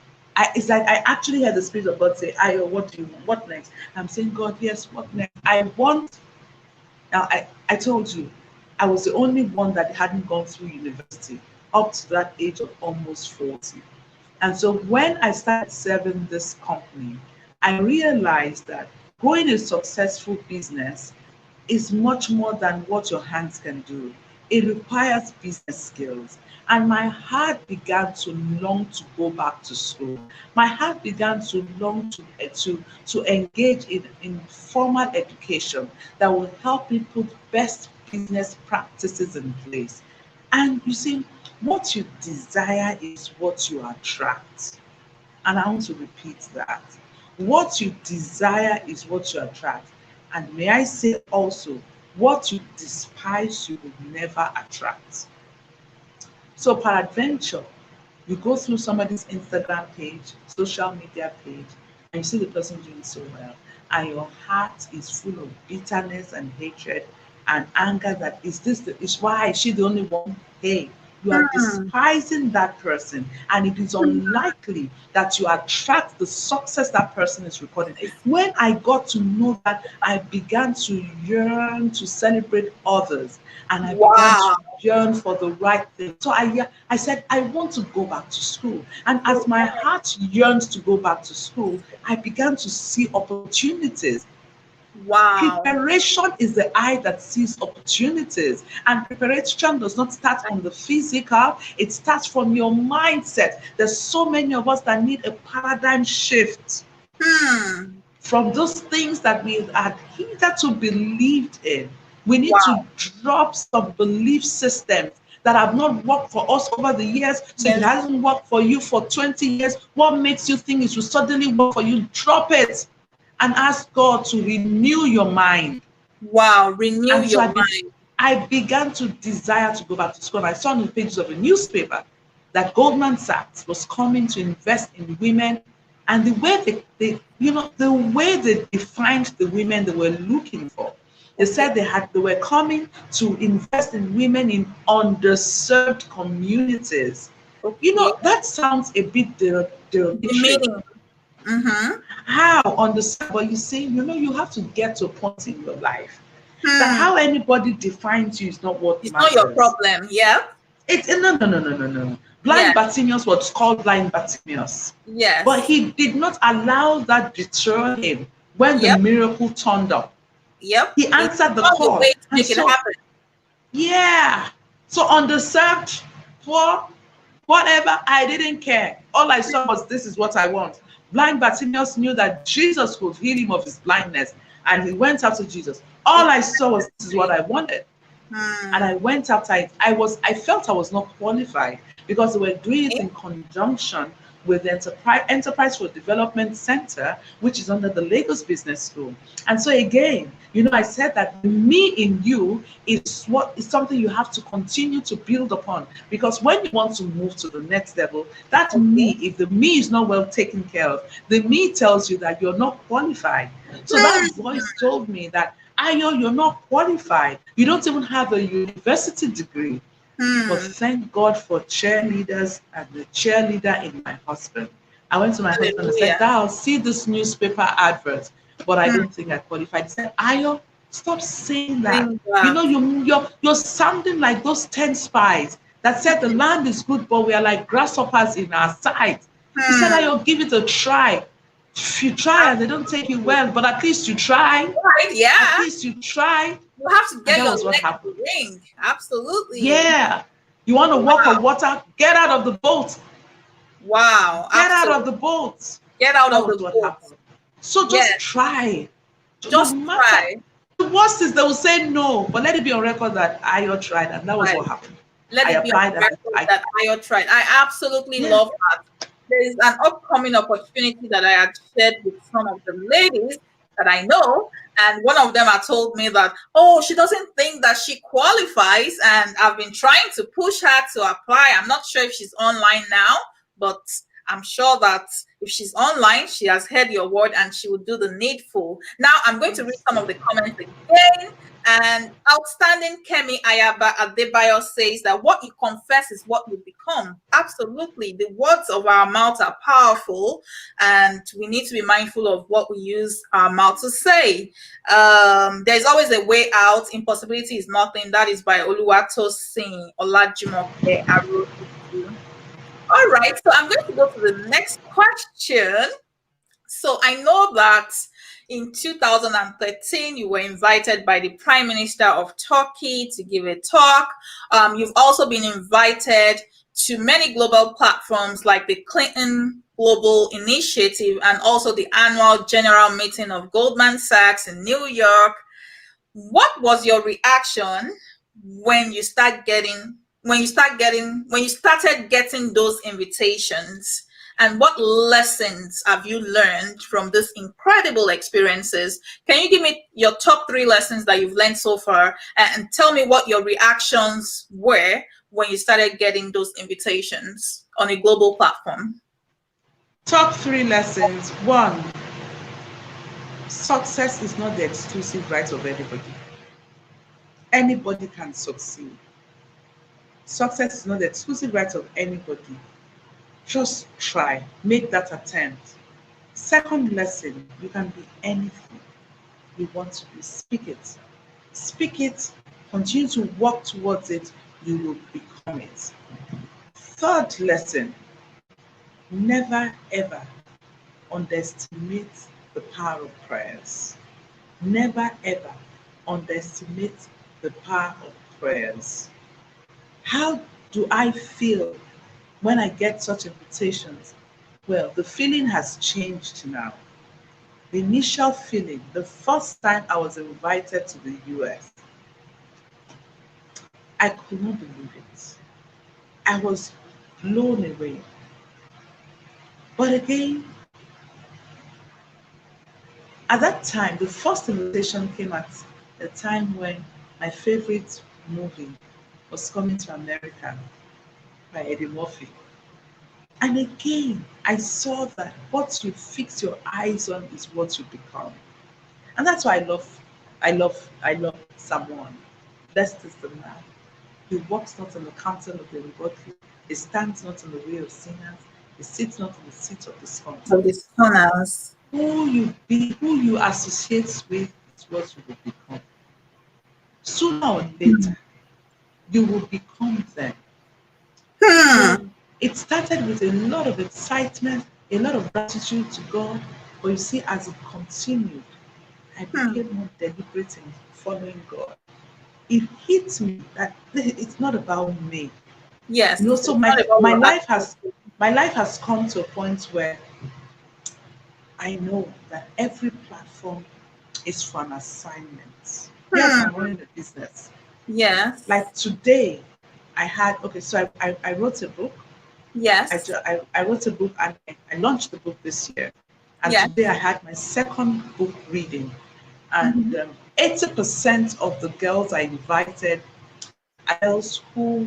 It's like I actually heard the Spirit of God say, Ayo, what do you want? What next? I'm saying, God, yes, what next? Now, I told you, I was the only one that hadn't gone through university up to that age of almost 40. And so when I started serving this company, I realized that growing a successful business is much more than what your hands can do. It requires business skills. And my heart began to long to go back to school. My heart began to long to engage in formal education that will help me put best business practices in place. And you see, What you desire is what you attract. And I want to repeat that. What you desire is what you attract. And may I say also, what you despise, you will never attract. So, peradventure, you go through somebody's Instagram page, social media page, and you see the person doing so well, and your heart is full of bitterness and hatred and anger. That is why is she the only one? Hey, you are Hmm. despising that person, and it is unlikely that you attract the success that person is recording. When I got to know that, I began to yearn to celebrate others, and I began to Wow. yearn for the right thing. So I said, I want to go back to school. And as my heart yearned to go back to school, I began to see opportunities. Wow. Preparation is the eye that sees opportunities. And preparation does not start from the physical, it starts from your mindset. There's so many of us that need a paradigm shift Hmm. from those things that we had hitherto believed in. We need to Wow. drop some belief systems that have not worked for us over the years. So if it Yes. hasn't worked for you for 20 years, what makes you think it will suddenly work for you? Drop it and ask God to renew your mind. Wow. Renew And so your mind. I began to desire to go back to school. And I saw on the pages of a newspaper that Goldman Sachs was coming to invest in women. And the way the way they defined the women they were looking for, they Okay. said they were coming to invest in women in underserved communities. Okay. That sounds a bit derogatory. Demeaning. Mm-hmm. How understand? But you see, you have to get to a point in your life that Hmm. how anybody defines you is not what It's not your matters. problem. Yeah. No, no, no, no, no, no. Yeah. Blind Bartimaeus was called blind Bartimaeus, but Yes. he did not allow that deter him when the Yep. miracle turned up. Yep. He He answered the found a call, way to and make it so happen. yeah, so underserved, poor, whatever, I didn't care. All I saw was this is what I want. Blind Bartimaeus knew that Jesus could heal him of his blindness, and he went after Jesus. All I saw was this is what Exactly. I wanted. And Hmm. I went after it. I felt I was not qualified because they were doing it Okay. in conjunction with the Enterprise for Development Center, which is under the Lagos Business School. And so again, I said that the me in you is what is something you have to continue to build upon. Because when you want to move to the next level, that Okay. me, if the me is not well taken care of, the me tells you that you're not qualified. So that Hmm. voice told me that Ayo, you're not qualified. You don't even have a university degree. But Hmm. thank God for cheerleaders and the cheerleader in my husband. I went to my husband and said, Hallelujah. I'll see this newspaper advert, but I Hmm. don't think I qualified. He said, Ayo, stop saying that. Bring back. You're sounding like those 10 spies that said the land is good, but we are like grasshoppers in our sight. He said, Hmm. Ayo, give it a try. If you try and they don't take you Absolutely. well, but at least you try. Right. At Yeah. least you try. You have to And get that your was what leg in happened. the ring. Absolutely. Yeah. You want to walk on Wow. water? Get out of the boat. Wow. Get out of Absolutely. the boat. Get out That of was the what boat. happened. So just Yes. try. No Just matter. try. The worst is they will say no, but let it be on record that I tried, and that was Right. what happened. Let I it be on applied and record I that I tried. I absolutely yeah. love that. There is an upcoming opportunity that I had shared with some of the ladies that I know, and one of them had told me that, oh, she doesn't think that she qualifies, and I've been trying to push her to apply. I'm not sure if she's online now, but I'm sure that if she's online, she has heard your word and she will do the needful. Now, I'm going to read Yes. some of the comments again. And outstanding Kemi Ayaba Adebayo says that what you confess is what you become. Absolutely. The words of our mouth are powerful, and we need to be mindful of what we use our mouth to say. There's always a way out. Impossibility is nothing. That is by Oluwatosin Olajumoke Arotutu. All right. So I'm going to go to the next question. So I know that in 2013, you were invited by the Prime Minister of Turkey to give a talk. You've also been invited to many global platforms like the Clinton Global Initiative and also the annual general meeting of Goldman Sachs in New York. What was your reaction when when you started getting those invitations, and what lessons have you learned from these incredible experiences? Can you give me your top 3 lessons that you've learned so far, and tell me what your reactions were when you started getting those invitations on a global platform? Top 3 lessons. 1, success is not the exclusive right of anybody. Anybody can succeed. Success is not the exclusive right of anybody. Just try, make that attempt. Second lesson, you can be anything you want to be. Speak it. Speak it, continue to work towards it, you will become it. Third lesson, never ever underestimate the power of prayers. Never ever underestimate the power of prayers. How do I feel when I get such invitations? Well, the feeling has changed now. The initial feeling, the first time I was invited to the US, I could not believe it. I was blown away. But again, at that time, the first invitation came at a time when my favorite movie was coming to America by Eddie Murphy. And again, I saw that what you fix your eyes on is what you become. And that's why I love someone. Blessed is the man. He walks not on the counsel of the ungodly. He stands not in the way of sinners. He sits not in the seat of the Of scornful. these corners. Who you be, who you associate with is what you will become. Sooner or later, you will become them. Hmm. So it started with a lot of excitement, a lot of gratitude to God. But you see, as it continued, I Hmm. became more deliberate in following God. It hit me that it's not about me. Yes, So it's not about my your life actions. has my life has come to a point where I know that every platform is for an assignment. Yes, I'm Hmm. running a business. Yes. Like today, I had okay, so I wrote a book. Yes. I wrote a book and I launched the book this year. And Yes. today I had my second book reading. And Mhm. 80% of the girls I invited are girls who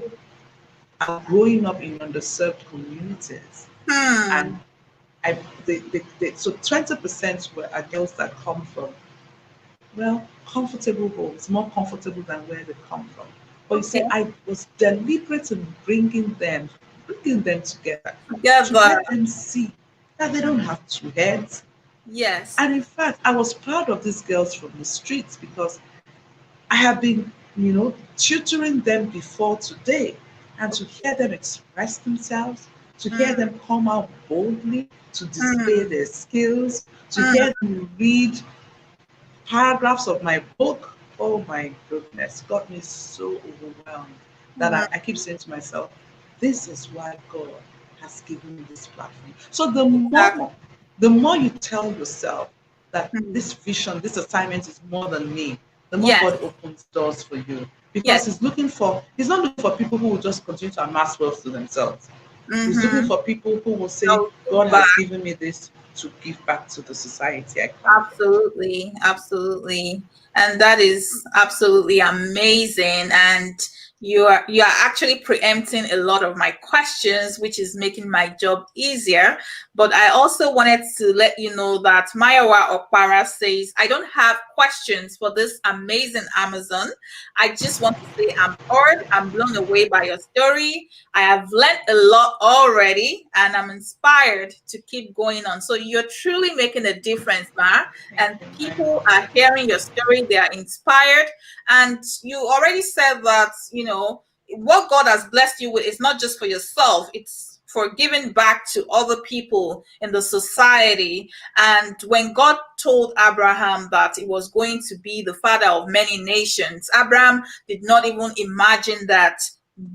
are growing up in underserved communities. And Hmm. so 20% are girls that come from, well, comfortable homes, more comfortable than where they come from. But you Okay. see, I was deliberate in bringing them together to Together. let them see that they don't have two heads. Yes. And in fact, I was proud of these girls from the streets because I have been, tutoring them before today. And to hear them express themselves, to hear Hmm. them come out boldly, to display Hmm. their skills, to Hmm. hear them read paragraphs of my book, oh my goodness, got me so overwhelmed that Hmm. I keep saying to myself, this is why God has given me this platform. So the more you tell yourself that Hmm. this vision, this assignment is more than me, the more Yes. God opens doors for you. Because Yes. he's not looking for people who will just continue to amass wealth to themselves. He's looking Mm-hmm. for people who will I say, will God give back. has given me this to give back to the society I come from. Absolutely, absolutely. And that is absolutely amazing. And you are actually preempting a lot of my questions, which is making my job easier. But I also wanted to let you know that Mayawa Okpara says, I don't have questions for this amazing Amazon. I just want to say I'm honored, I'm blown away by your story. I have learned a lot already and I'm inspired to keep going on. So you're truly making a difference, Ma. Thank And you, people Maya. are hearing your story, they are inspired. And you already said that, what God has blessed you with is not just for yourself, it's for giving back to other people in the society. And when God told Abraham that he was going to be the father of many nations, Abraham did not even imagine that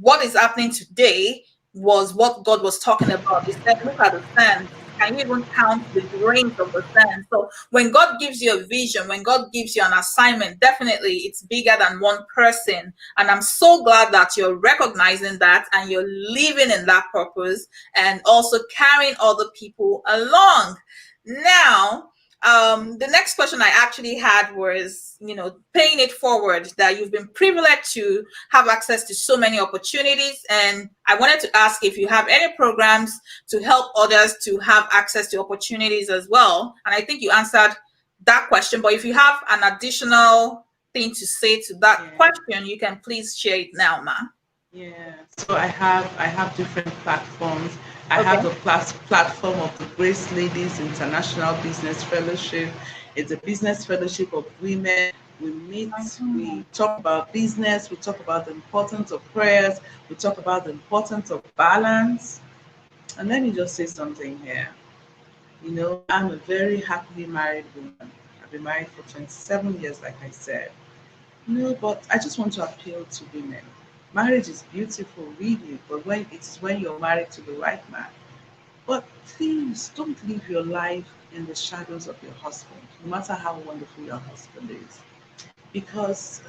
what is happening today was what God was talking about. He said, look at the sand. Can you even count the grains of the sand? So when God gives you a vision, when God gives you an assignment, definitely it's bigger than one person. And I'm so glad that you're recognizing that and you're living in that purpose and also carrying other people along. Now, the next question I actually had was, paying it forward, that you've been privileged to have access to so many opportunities. And I wanted to ask if you have any programs to help others to have access to opportunities as well. And I think you answered that question. But if you have an additional thing to say to that Yeah. question, you can please share it now, ma. Yeah, so I have different platforms. I Okay. have the platform of the Grace Ladies International Business Fellowship. It's a business fellowship of women. We meet, we talk about business, we talk about the importance of prayers, we talk about the importance of balance. And let me just say something here. I'm a very happily married woman. I've been married for 27 years, like I said. No, but I just want to appeal to women. Marriage is beautiful, really, but when you're married to the right man. But please don't live your life in the shadows of your husband, no matter how wonderful your husband is, because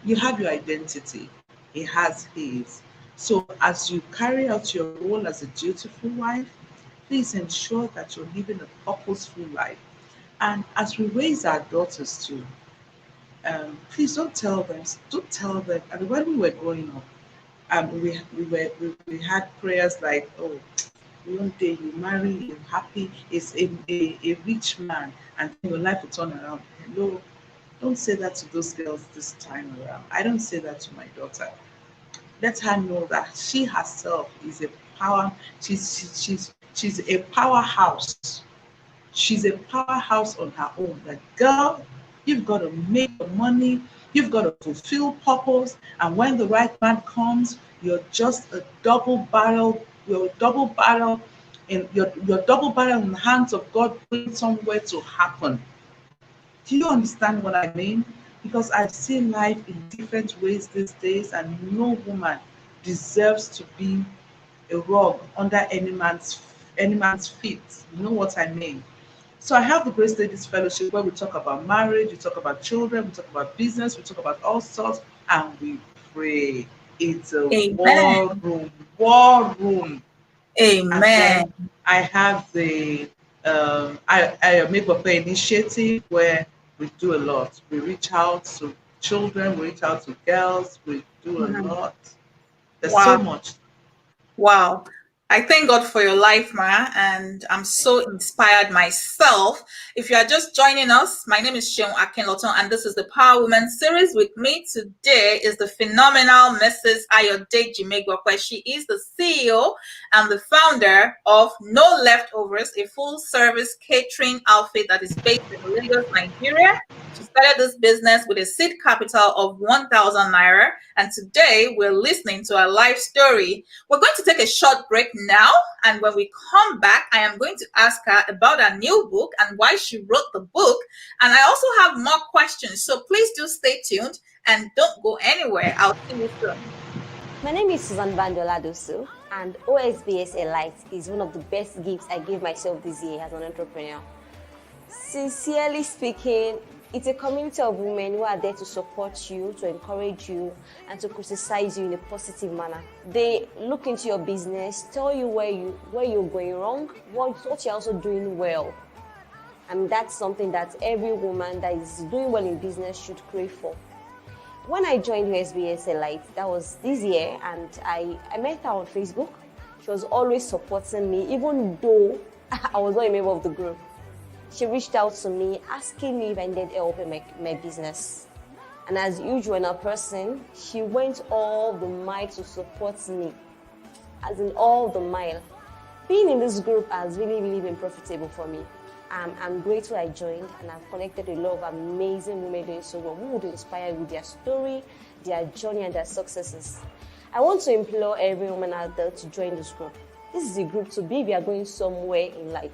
you have your identity. He has his. So as you carry out your role as a dutiful wife, please ensure that you're living a purposeful life. And as we raise our daughters too, please don't tell them. I mean, when we were growing up, we had prayers like, oh, one day you marry, you're happy, it's a rich man, and then your life will turn around. Hello, don't say that to those girls this time around. I don't say that to my daughter. Let her know that she herself is a power. She's a powerhouse. She's a powerhouse on her own. That girl, you've got to make the money, you've got to fulfill purpose, and when the right man comes, you're just a double barrel. You're a double barrel you're double barrel in the hands of God, waiting somewhere to happen. Do you understand what I mean? Because I've seen life in different ways these days, and no woman deserves to be a rug under any man's feet. You know what I mean? So I have the Grace Ladies Fellowship where we talk about marriage, we talk about children, we talk about business, we talk about all sorts, and we pray. It's a Amen. war room. And then Amen. I have the I Megbope initiative where we do a lot. We reach out to children, we reach out to girls, we do a Mhm. lot. There's so Wow. much. Wow. I thank God for your life, Mara, and I'm Thank so inspired myself. If you are just joining us, my name is Sheon Akinloton, and this is the Power Woman series. With me today is the phenomenal Mrs. Ayodeji Megbope. She is the CEO and the founder of No Leftovers, a full-service catering outfit that is based in Lagos, Nigeria. She started this business with a seed capital of 1,000 naira, and today we're listening to her life story. We're going to take a short break now, and when we come back, I am going to ask her about her new book and why she wrote the book. And I also have more questions, so please do stay tuned and don't go anywhere. I'll see you soon. My name is Susan Bandola Dosu, and OSBS Elite is one of the best gifts I gave myself this year as an entrepreneur. Sincerely speaking, it's a community of women who are there to support you, to encourage you, and to criticize you in a positive manner. They look into your business, tell you where you're going wrong, what you're also doing well. And that's something that every woman that is doing well in business should crave for. When I joined USBS Elite, that was this year, and I met her on Facebook. She was always supporting me, even though I was not a member of the group. She reached out to me, asking me if I needed help in my business. And as usual in a person, she went all the mile to support me, as in all the mile. Being in this group has really, really been profitable for me. I'm grateful I joined, and I've connected with a lot of amazing women doing so well who would inspire you with their story, their journey, and their successes. I want to implore every woman out there to join this group. This is a group to be if you are going somewhere in life.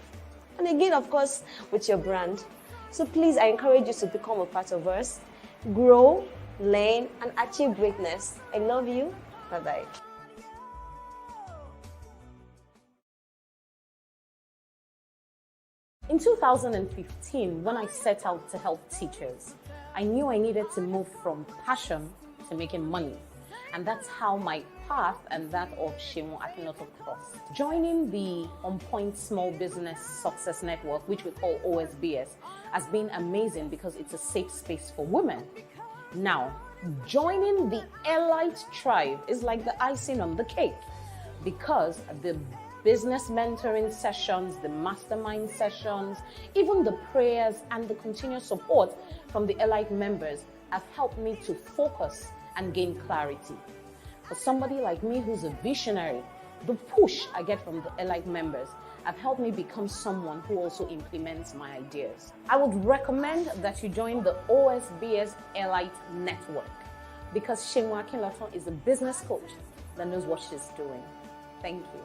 And again, of course, with your brand. So please, I encourage you to become a part of us, grow, learn, and achieve greatness. I love you. Bye-bye. In 2015, when I set out to help teachers, I knew I needed to move from passion to making money. And that's how my path and that of Seun Akinloto crossed. Joining the On Point Small Business Success Network, which we call OSBS, has been amazing because it's a safe space for women. Now, joining the Elite Tribe is like the icing on the cake because the business mentoring sessions, the mastermind sessions, even the prayers and the continuous support from the Elite members have helped me to focus and gain clarity. For somebody like me who's a visionary, the push I get from the Elite members have helped me become someone who also implements my ideas. I would recommend that you join the OSBS Elite Network because Seun Akinloto is a business coach that knows what she's doing. Thank you.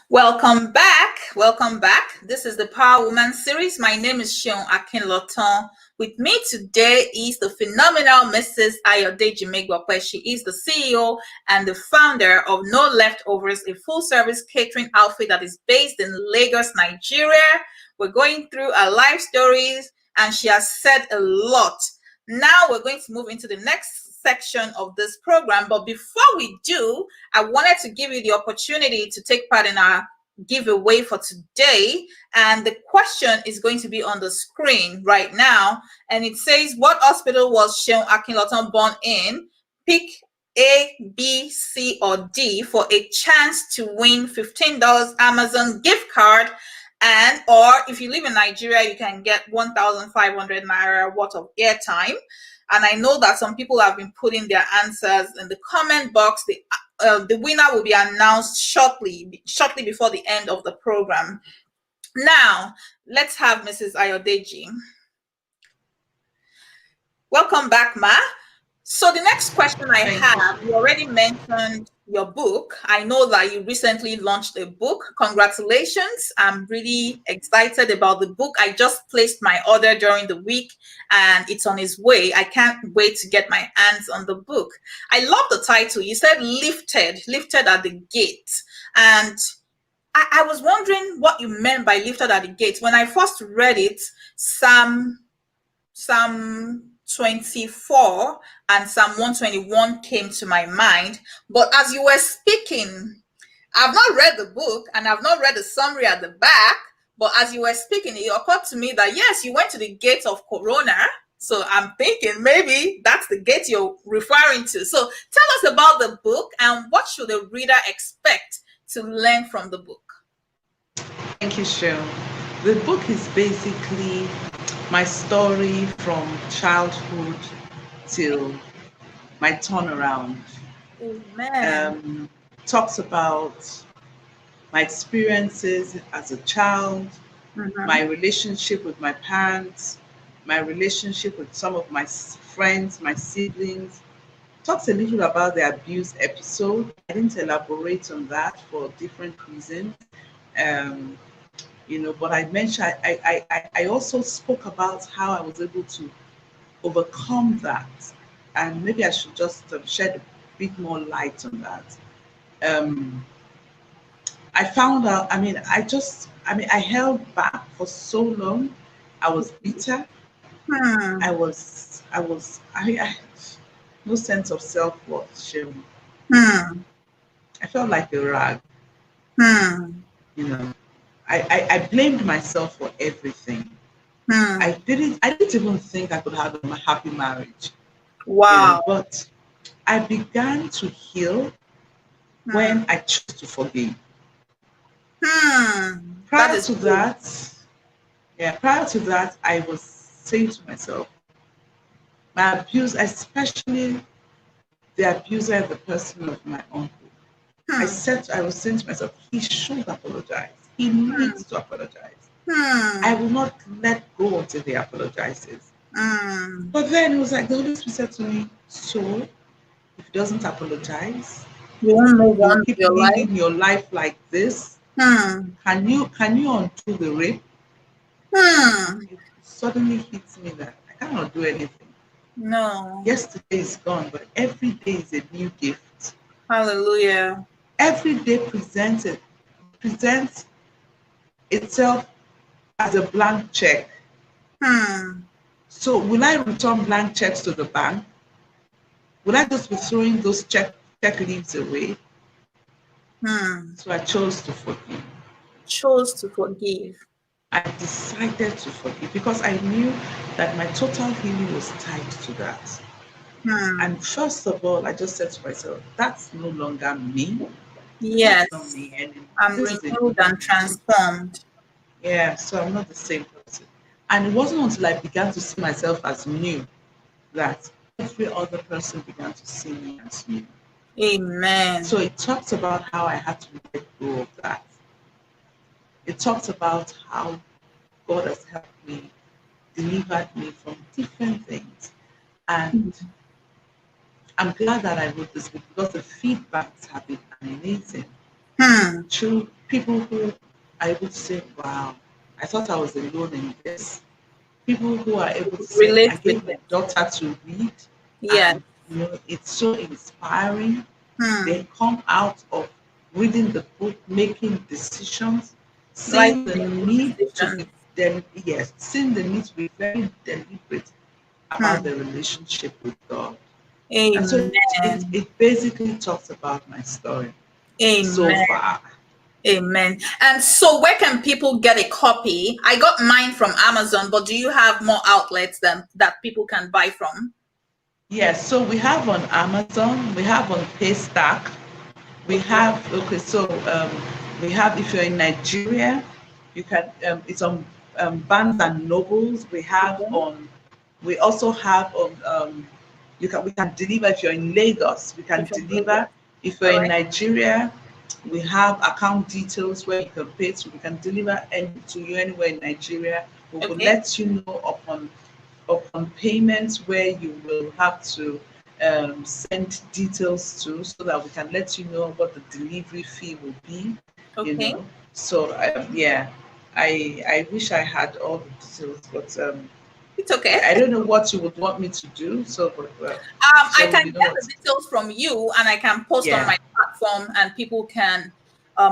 Welcome back. Welcome back. This is the Power Woman series. My name is Seun Akinloto. With me today is the phenomenal Mrs. Ayodeji Megbope. She is the CEO and the founder of No Leftovers, a full-service catering outfit that is based in Lagos, Nigeria. We're going through her life stories, and she has said a lot. Now we're going to move into the next section of this program, but before we do, I wanted to give you the opportunity to take part in our giveaway for today, and the question is going to be on the screen right now, and it says, what hospital was Seun Akinloto born in? Pick A, B, C, or D for a chance to win $15 Amazon gift card, and or if you live in Nigeria, you can get 1,500 Naira worth of airtime. And I know that some people have been putting their answers in the comment box. The winner will be announced shortly before the end of the program. Now, let's have Mrs. Ayodeji. Welcome back, Ma. So the next question I have, you already mentioned your book. I know that you recently launched a book. Congratulations. I'm really excited about the book. I just placed my order during the week and it's on its way. I can't wait to get my hands on the book. I love the title. You said lifted at the gate. And I was wondering what you meant by lifted at the gate. When I first read it, Psalm 24 and Psalm 121 came to my mind. But as you were speaking, I've not read the book and I've not read the summary at the back, but as you were speaking, it occurred to me that yes, you went to the gate of Corona. So I'm thinking maybe that's the gate you're referring to. So tell us about the book and what should the reader expect to learn from the book? Thank you, Seun. The book is basically my story from childhood till my turnaround. Amen. Talks about my experiences as a child, my relationship with my parents, my relationship with some of my friends, my siblings. Talks a little about the abuse episode. I didn't elaborate on that for different reasons. But I mentioned, I also spoke about how I was able to overcome that. And maybe I should just shed a bit more light on that. I found out, I held back for so long. I was bitter. I had no sense of self-worth, Seun. I felt like a rag. I blamed myself for everything. I didn't even think I could have a happy marriage. Wow. But I began to heal when I chose to forgive. Prior to that, I was saying to myself, my abuse, especially the abuser, the person of my uncle, I was saying to myself, he should apologize. He needs to apologize. I will not let go until he apologizes. But then it was like the Holy Spirit said to me, so if he doesn't apologize, you won't move on keep living your life like this. Can you undo the rape? It suddenly hits me that I cannot do anything. No. Yesterday is gone, but every day is a new gift. Hallelujah. every day presents itself as a blank check. So will I return blank checks to the bank? Will I just be throwing those check leaves away? So I chose to forgive. Chose to forgive. I decided to forgive because I knew that my total healing was tied to that. And first of all, I just said to myself, that's no longer me. That's not Yes. me anymore. I'm This is a renewed new and me. transformed. Yeah, so I'm not the same person. And it wasn't until I began to see myself as new that every other person began to see me as new. So Amen. it talks about how I had to let go of that. It talks about how God has helped me, delivered me from different things. And I'm glad that I wrote this book because the feedbacks have been amazing. Through people who are able to say, wow, I thought I was alone in this. People who are able to say, I Relate with gave my it. daughter to read, Yes. and it's so inspiring. They come out of reading the book, making decisions, Like seeing the making need to decisions. be yes, seeing the need to be very deliberate about the relationship with God. And so Amen. it basically talks about my story so Amen. far. Amen. And so, where can people get a copy? I got mine from Amazon, but do you have more outlets that people can buy from? Yes, so we have on Amazon, we have on Paystack, we Okay. have, okay, so we have, if you're in Nigeria, you can, it's on Barnes and Nobles, Okay. we also have on, we can deliver if you're in Lagos, we can If you're in deliver. Lagos. If you're All in right. Nigeria, we have account details where you can pay, so we can deliver to you anywhere in Nigeria. We will Okay. let you know upon payments where you will have to send details to, so that we can let you know what the delivery fee will be, you Okay. know. So yeah, I wish I had all the details, but It's okay. I don't know what you would want me to do. So, but I so can you know get the what? details from you and I can post on Yeah, my platform and people can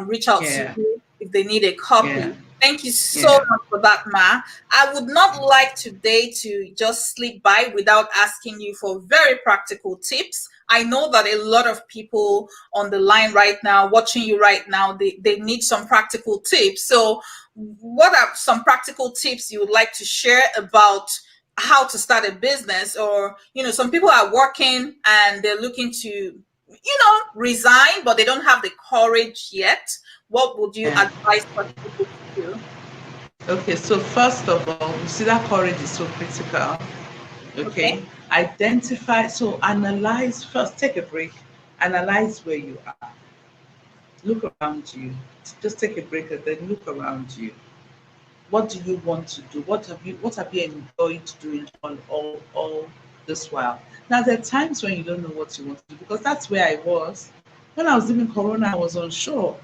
reach out to yeah, you if they need a yeah, copy. Thank you so yeah. much for that, Ma. I would not like today to just slip by without asking you for very practical tips. I know that a lot of people on the line right now, watching you right now, they need some practical tips. So, what are some practical tips you would like to share about how to start a business? Or some people are working and they're looking to resign, but they don't have the courage yet. What would you Yeah. advise such people to do? Okay, so first of all, you see that courage is so critical. Okay. Okay, identify, so analyze first, take a break, analyze where you are, look around you, just take a break and then look around you. What do you want to do? What have you enjoyed doing all this while? Now there are times when you don't know what you want to do, because that's where I was when I was doing corona. I was unsure.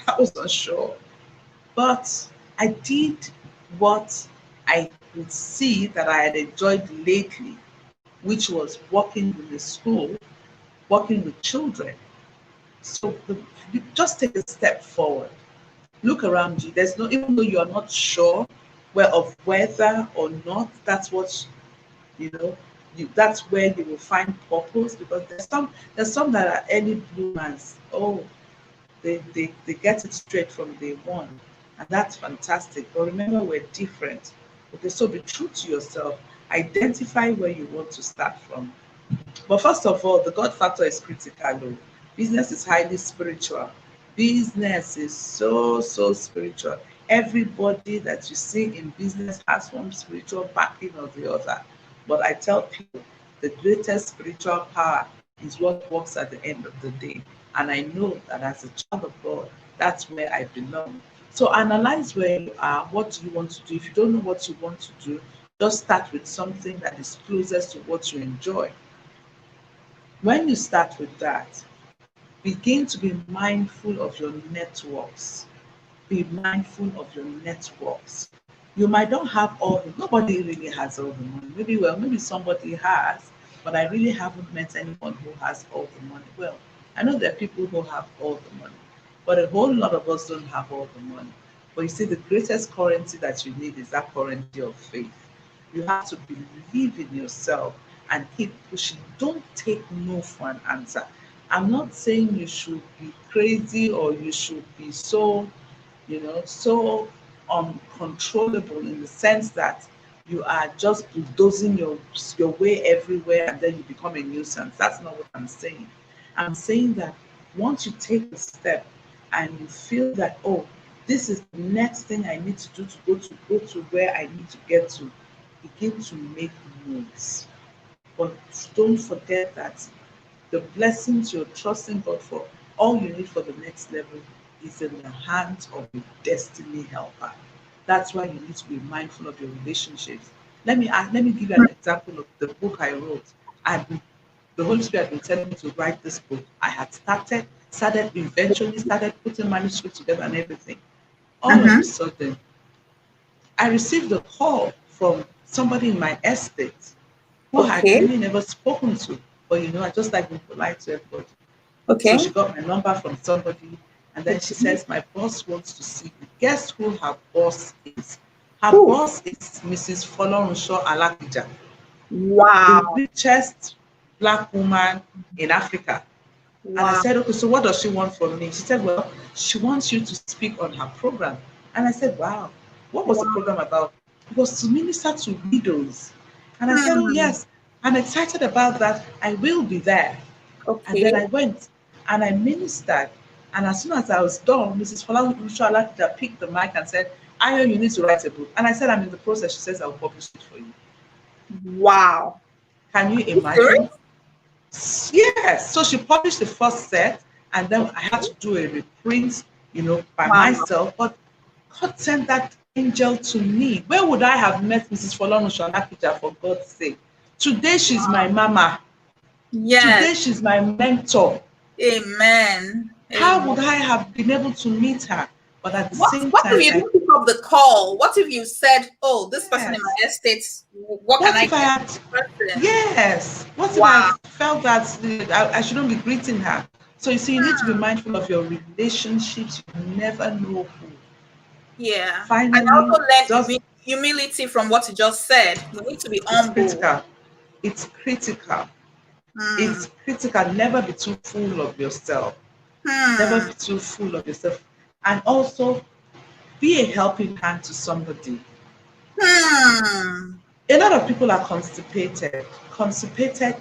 I was unsure, but I did what I could see that I had enjoyed lately, which was working with the school, working with children. So you just take a step forward. Look around you. There's no, even though you are not sure of whether or not that's what you know, that's where you will find purpose, because there's some that are early bloomers. Oh, they get it straight from day one, and that's fantastic. But remember, we're different. Okay, so be true to yourself. Identify where you want to start from. But first of all, the God factor is critical. Oh. Business is highly spiritual. Business is so spiritual. Everybody that you see in business has one spiritual backing or the other. But I tell people, the greatest spiritual power is what works at the end of the day. And I know that as a child of God, that's where I belong. So analyze where you are. What do you want to do? If you don't know what you want to do, just start with something that is closest to what you enjoy. When you start with that, begin to be mindful of your networks. Be mindful of your networks. You might not have nobody really has all the money. Maybe somebody has, but I really haven't met anyone who has all the money. Well, I know there are people who have all the money, but a whole lot of us don't have all the money. But you see, the greatest currency that you need is that currency of faith. You have to believe in yourself and keep pushing. Don't take no for an answer. I'm not saying you should be crazy or you should be so, so uncontrollable in the sense that you are just bulldozing your way everywhere and then you become a nuisance. That's not what I'm saying. I'm saying that once you take a step and you feel that, oh, this is the next thing I need to do to go to where I need to get to, begin to make moves. But don't forget that the blessings you're trusting God for, all you need for the next level is in the hands of a destiny helper. That's why you need to be mindful of your relationships. Let me give you an example of the book I wrote. The Holy Spirit had been telling me to write this book. I had eventually started putting manuscripts together and everything. All of a sudden, I received a call from somebody in my estate who I had Okay. really never spoken to. But I just like being polite to everybody. So Okay. she got my number from somebody, and then she says, my boss wants to see you. Guess who her boss is? Her Ooh. boss is Mrs. Folorunsho Alakija, the Wow. richest black woman in Africa. And I Wow. said, okay, so what does she want from me? She said, well, she wants you to speak on her program. And I said, wow, what was the Wow. program about? It was to minister to widows. And I said, oh, Hmm. yes, I'm excited about that. I will be there. And Okay. then I went and I ministered. And as soon as I was done, Mrs. Falana picked the mic and said, Ayo, you need to write a book. And I said, I'm in the process. She says, I'll publish it for you. Wow. Can you You serious? imagine? Yes. So she published the first set, and then I had Okay. to do a reprint, by Wow. myself. But God sent that angel to me. Where would I have met Mrs. Folonu Shanakija, for God's sake? Today she's my mama. Yes. Today she's my mentor. Amen. How Amen. would I have been able to meet her? But at the What same what if time, you didn't pick up the call? What if you said, "Oh, this person in yes. my estate, what can What I if I get had, from this person?" yes, what if I Wow. had felt that I shouldn't be greeting her? So you see, you need to be mindful of your relationships. You never know who. Yeah. And I Finally, also learned just humility from what you just said. You need to be it's humble. critical. It's critical. Hmm. It's critical. Never be too full of yourself. Never Hmm. be too full of yourself. And also be a helping hand to somebody. Hmm. A lot of people are constipated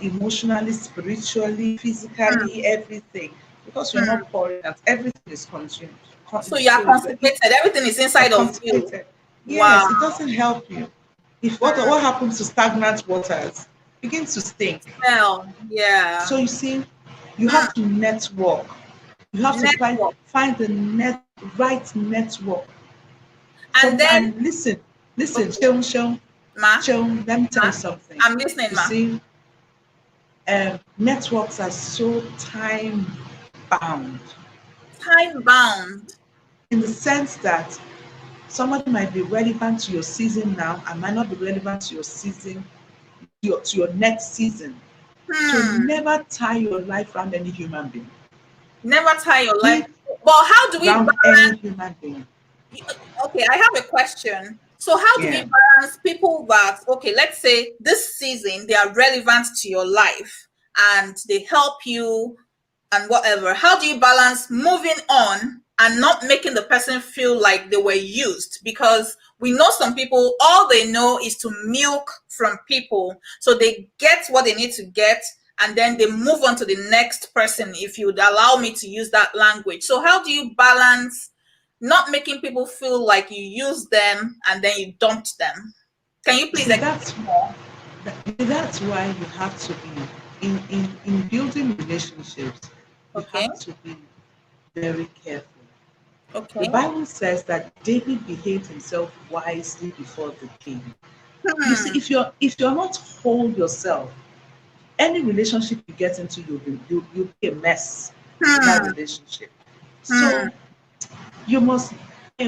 emotionally, spiritually, Hmm. physically, everything, because you're Hmm. not pouring out. Everything is consumed. So you are So you're constipated. Everything is inside of you. constipated. Wow. Yes, it doesn't help you. If what happens to stagnant waters? Begins to stink. Well, yeah. So you see, you Hmm. have to network. You have to Network. find the right network. And then, And listen, okay, ma, Cheung, let me tell you ma, something. I'm listening, You ma. see, networks are so time bound Time bound. in the sense that somebody might be relevant to your season now and might not be relevant to your season, to your next season. So Hmm. never tie your life around any human being. Never tie your life. Live But how do we around any human being. okay, I have a question. So how do we Yeah. balance people that, okay, let's say this season they are relevant to your life and they help you and whatever? How do you balance moving on and not making the person feel like they were used? Because we know some people, all they know is to milk from people. So they get what they need to get and then they move on to the next person, if you would allow me to use that language. So how do you balance not making people feel like you use them and then you dumped them? Can you You please see, explain more? that's why you have to be in building relationships, you Okay. have to be very careful. The Okay. Bible says that David behaved himself wisely before the king. You see, Hmm. if you're not whole yourself, any relationship you get into, you'll be a mess in that Hmm. relationship. Hmm. So you must,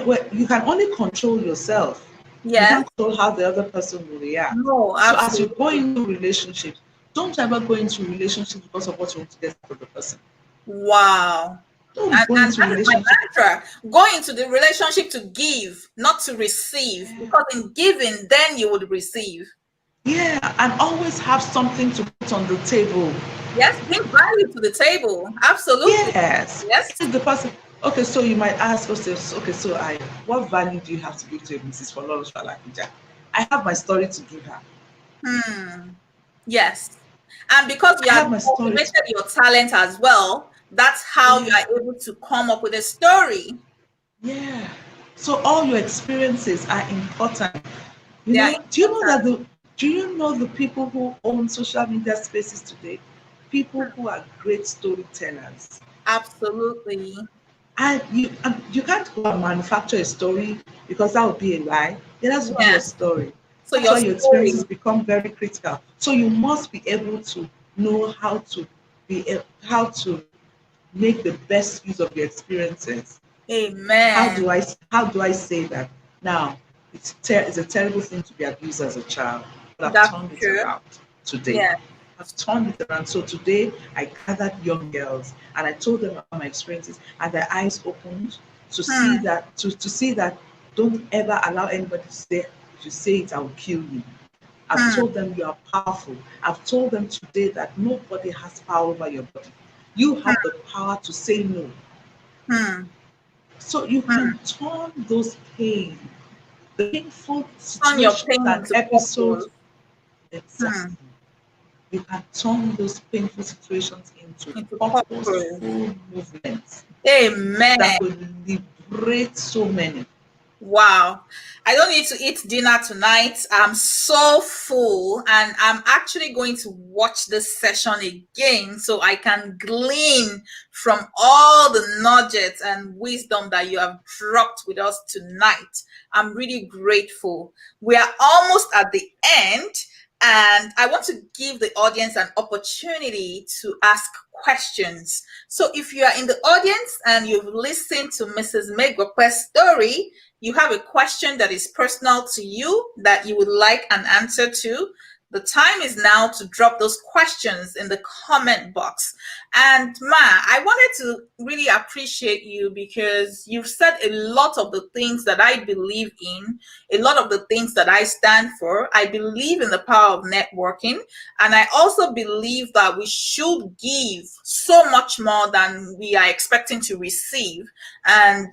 well, you can only control yourself. You Yes. can't control how the other person will react. No, So as you go absolutely. into relationships, don't ever go into relationships because of what you want to get out of the person. Wow. Don't go And into that is my relationship. mantra. Go into the relationship to give, not to receive. Yeah. Because in giving, then you would receive. Yeah, and always have something to put on the table. Yes, bring value to the table. Absolutely. Yes. Yes. If the person, okay, so you might ask us, okay, so what value do you have to give to Mrs. Folorunso Alakija? I have my story to give her. Hmm. Yes. And because you I have have my story to, cultivated your talent as well, that's how you yeah, are able to come up with a story. yeah. So all your experiences are important. You They are know, important. do you know the people who own social media spaces today? People who are great storytellers. Absolutely. And you can't go and manufacture a story because that would be a lie. It has to be your Yes. story. So That's your why your story. experiences become very critical. So you must be able to know how to make the best use of your experiences. Amen. How do I say that? Now, it's a terrible thing to be abused as a child, but I've That's turned it true. around today. Yes. I've turned it around. So today I gathered young girls and I told them about my experiences, and their eyes opened Hmm. to see that don't ever allow anybody to say, if you say it, I will kill you. I've Hmm. told them you are powerful. I've told them today that nobody has power over your body. You have the power to say no. Hmm. So you Hmm. can turn those the painful Turn your situations pain and into episodes, purpose. Hmm. exactly. You can turn those painful situations into Into purpose. purposeful movements that Amen. will liberate so many. Wow. I don't need to eat dinner tonight. I'm so full, and I'm actually going to watch this session again so I can glean from all the nuggets and wisdom that you have dropped with us tonight. I'm really grateful. We are almost at the end, and I want to give the audience an opportunity to ask questions. So if you are in the audience and you've listened to Mrs. Megbope's story, you have a question that is personal to you that you would like an answer to, the time is now to drop those questions in the comment box. And Ma, I wanted to really appreciate you because you've said a lot of the things that I believe in, a lot of the things that I stand for. I believe in the power of networking. And I also believe that we should give so much more than we are expecting to receive. And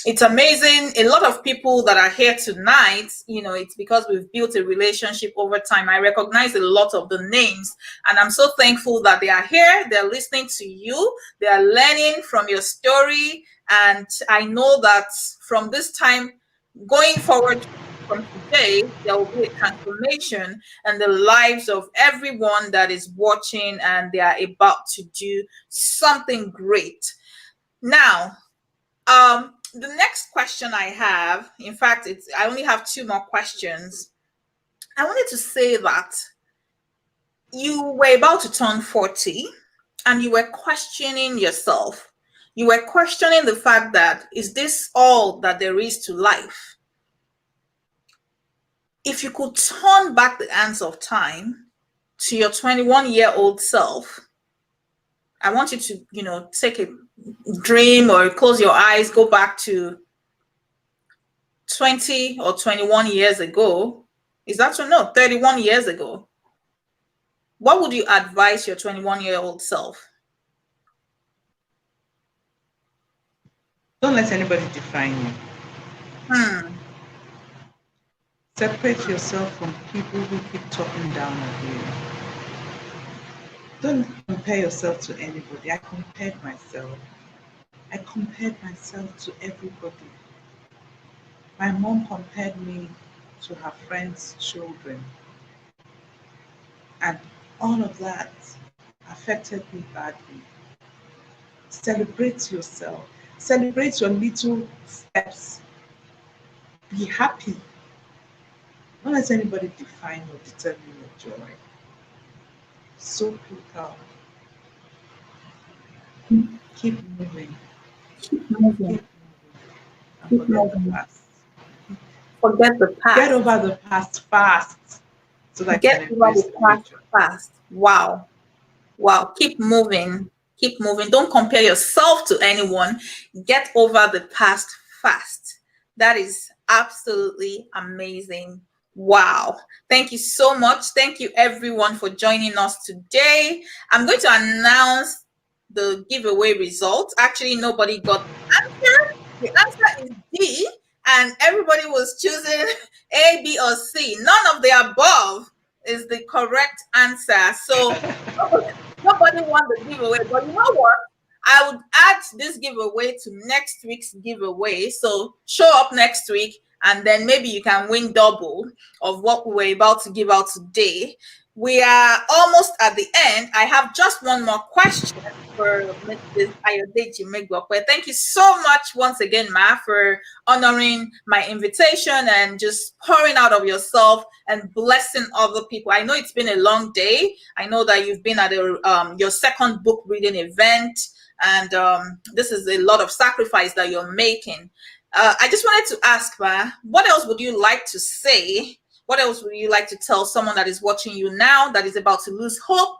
it's amazing. A lot of people that are here tonight, it's because we've built a relationship over time. I recognize a lot of the names, and I'm so thankful that they are here. They're listening to you, they are learning from your story. And I know that from this time going forward, from today, there will be a transformation in the lives of everyone that is watching, and they are about to do something great. Now, the next question I have, in fact, I only have two more questions. I wanted to say that you were about to turn 40 and you were questioning yourself. You were questioning the fact that, is this all that there is to life? If you could turn back the hands of time to your 21-year-old self, I want you to, take a dream or close your eyes, go back to 20 or 21 years ago. Is that true? No, 31 years ago. What would you advise your 21-year-old self? Don't let anybody define you. Hmm. Separate yourself from people who keep talking down on you. Don't compare yourself to anybody. I compared myself. I compared myself to everybody. My mom compared me to her friends' children. And all of that affected me badly. Celebrate yourself. Celebrate your little steps. Be happy. Don't let anybody define or determine your joy. So critical. Keep moving. Keep moving. Keep moving. And Keep forget the moving. past. Forget the Get past. over the past fast so that you Get can over embrace the the past future. fast. Wow. Wow. Keep moving. Keep moving. Don't compare yourself to anyone. Get over the past fast. That is absolutely amazing. Wow. Thank you so much. Thank you everyone for joining us today. I'm going to announce the giveaway results. Actually, nobody got the answer. The answer is D, and everybody was choosing A, B, or C. None of the above is the correct answer. So nobody won the giveaway. But you know what? I would add this giveaway to next week's giveaway. So show up next week, and then maybe you can win double of what we were about to give out today. We are almost at the end. I have just one more question for Mrs. Ayodeji Megbope. Thank you so much once again, Ma, for honoring my invitation and just pouring out of yourself and blessing other people. I know it's been a long day. I know that you've been at your second book reading event, and this is a lot of sacrifice that you're making. I just wanted to ask, Ma, what else would you like to say? What else would you like to tell someone that is watching you now that is about to lose hope?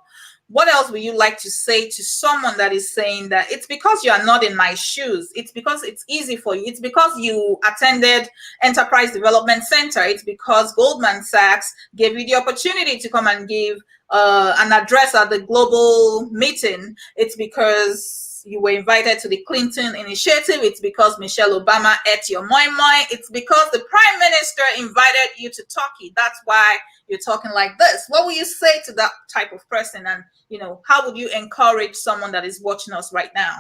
What else would you like to say to someone that is saying that it's because you are not in my shoes? It's because it's easy for you. It's because you attended Enterprise Development Center. It's because Goldman Sachs gave you the opportunity to come and give an address at the global meeting. It's because you were invited to the Clinton initiative. It's because Michelle Obama ate your moin-moin. It's because the Prime Minister invited you to Turkey. That's why you're talking like this. What will you say to that type of person? And, you know, how would you encourage someone that is watching us right now?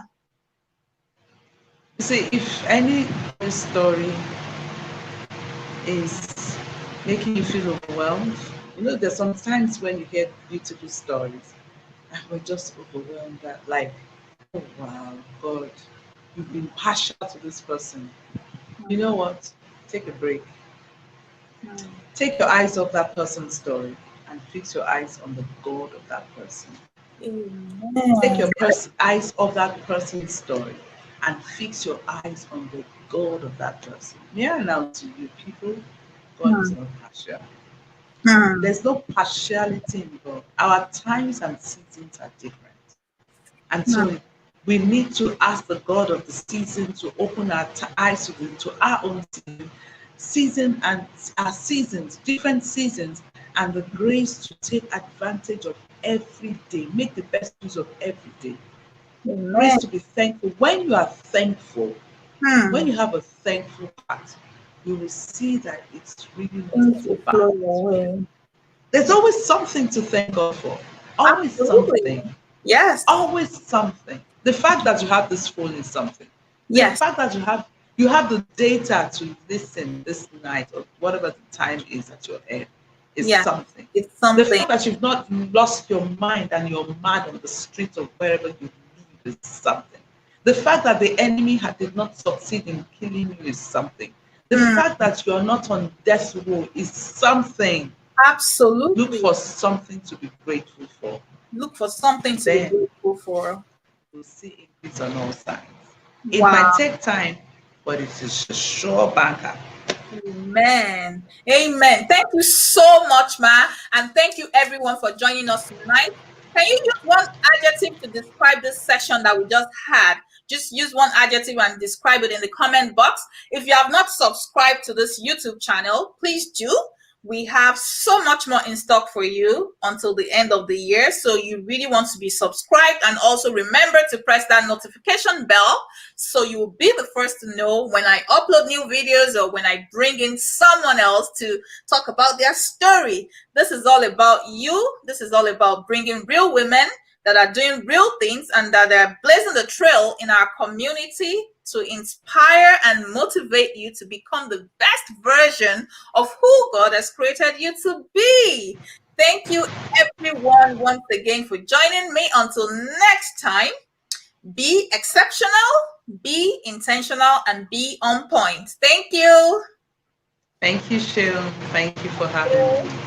See, if any story is making you feel overwhelmed, you know, there's sometimes when you hear beautiful stories and we're just overwhelmed that, like, oh wow, God, you've been partial to this person. You know what? Take a break. Take your eyes off that person's story and fix your eyes on the God of that person. Take your eyes off that person's story and fix your eyes on the God of that person. May I announce to you, people, God is not partial. There's no partiality involved. Our times and seasons are different. And so we need to ask the God of the season to open our eyes to our own season and our seasons, different seasons, and the grace to take advantage of every day. Make the best use of every day. Amen. Grace to be thankful. When you are thankful, when you have a thankful heart, you will see that it's really not about. There's always something to thank God for. Always something. Yes. Always something. The fact that you have this phone is something. Yes. The fact that you have the data to listen this night or whatever the time is at your end is something. It's something. The fact that you've not lost your mind and you're mad on the streets of wherever you live is something. The fact that the enemy did not succeed in killing you is something. The fact that you're not on death row is something. Absolutely. Look for something to be grateful for. Look for something to be grateful for. You'll see increase on all sides. It might take time, but it is a sure banker. Amen. Amen. Thank you so much, Ma. And thank you everyone for joining us tonight. Can you use one adjective to describe this session that we just had? Just use one adjective and describe it in the comment box. If you have not subscribed to this YouTube channel, please do. We have so much more in stock for you until the end of the year. So you really want to be subscribed, and also remember to press that notification bell so you will be the first to know when I upload new videos or when I bring in someone else to talk about their story. This is all about you. This is all about bringing real women that are doing real things and that are blazing the trail in our community to inspire and motivate you to become the best version of who God has created you to be. Thank you everyone once again for joining me. Until next time, be exceptional, be intentional, and be on point. Thank you. Thank you, Sharon. Thank you for having me.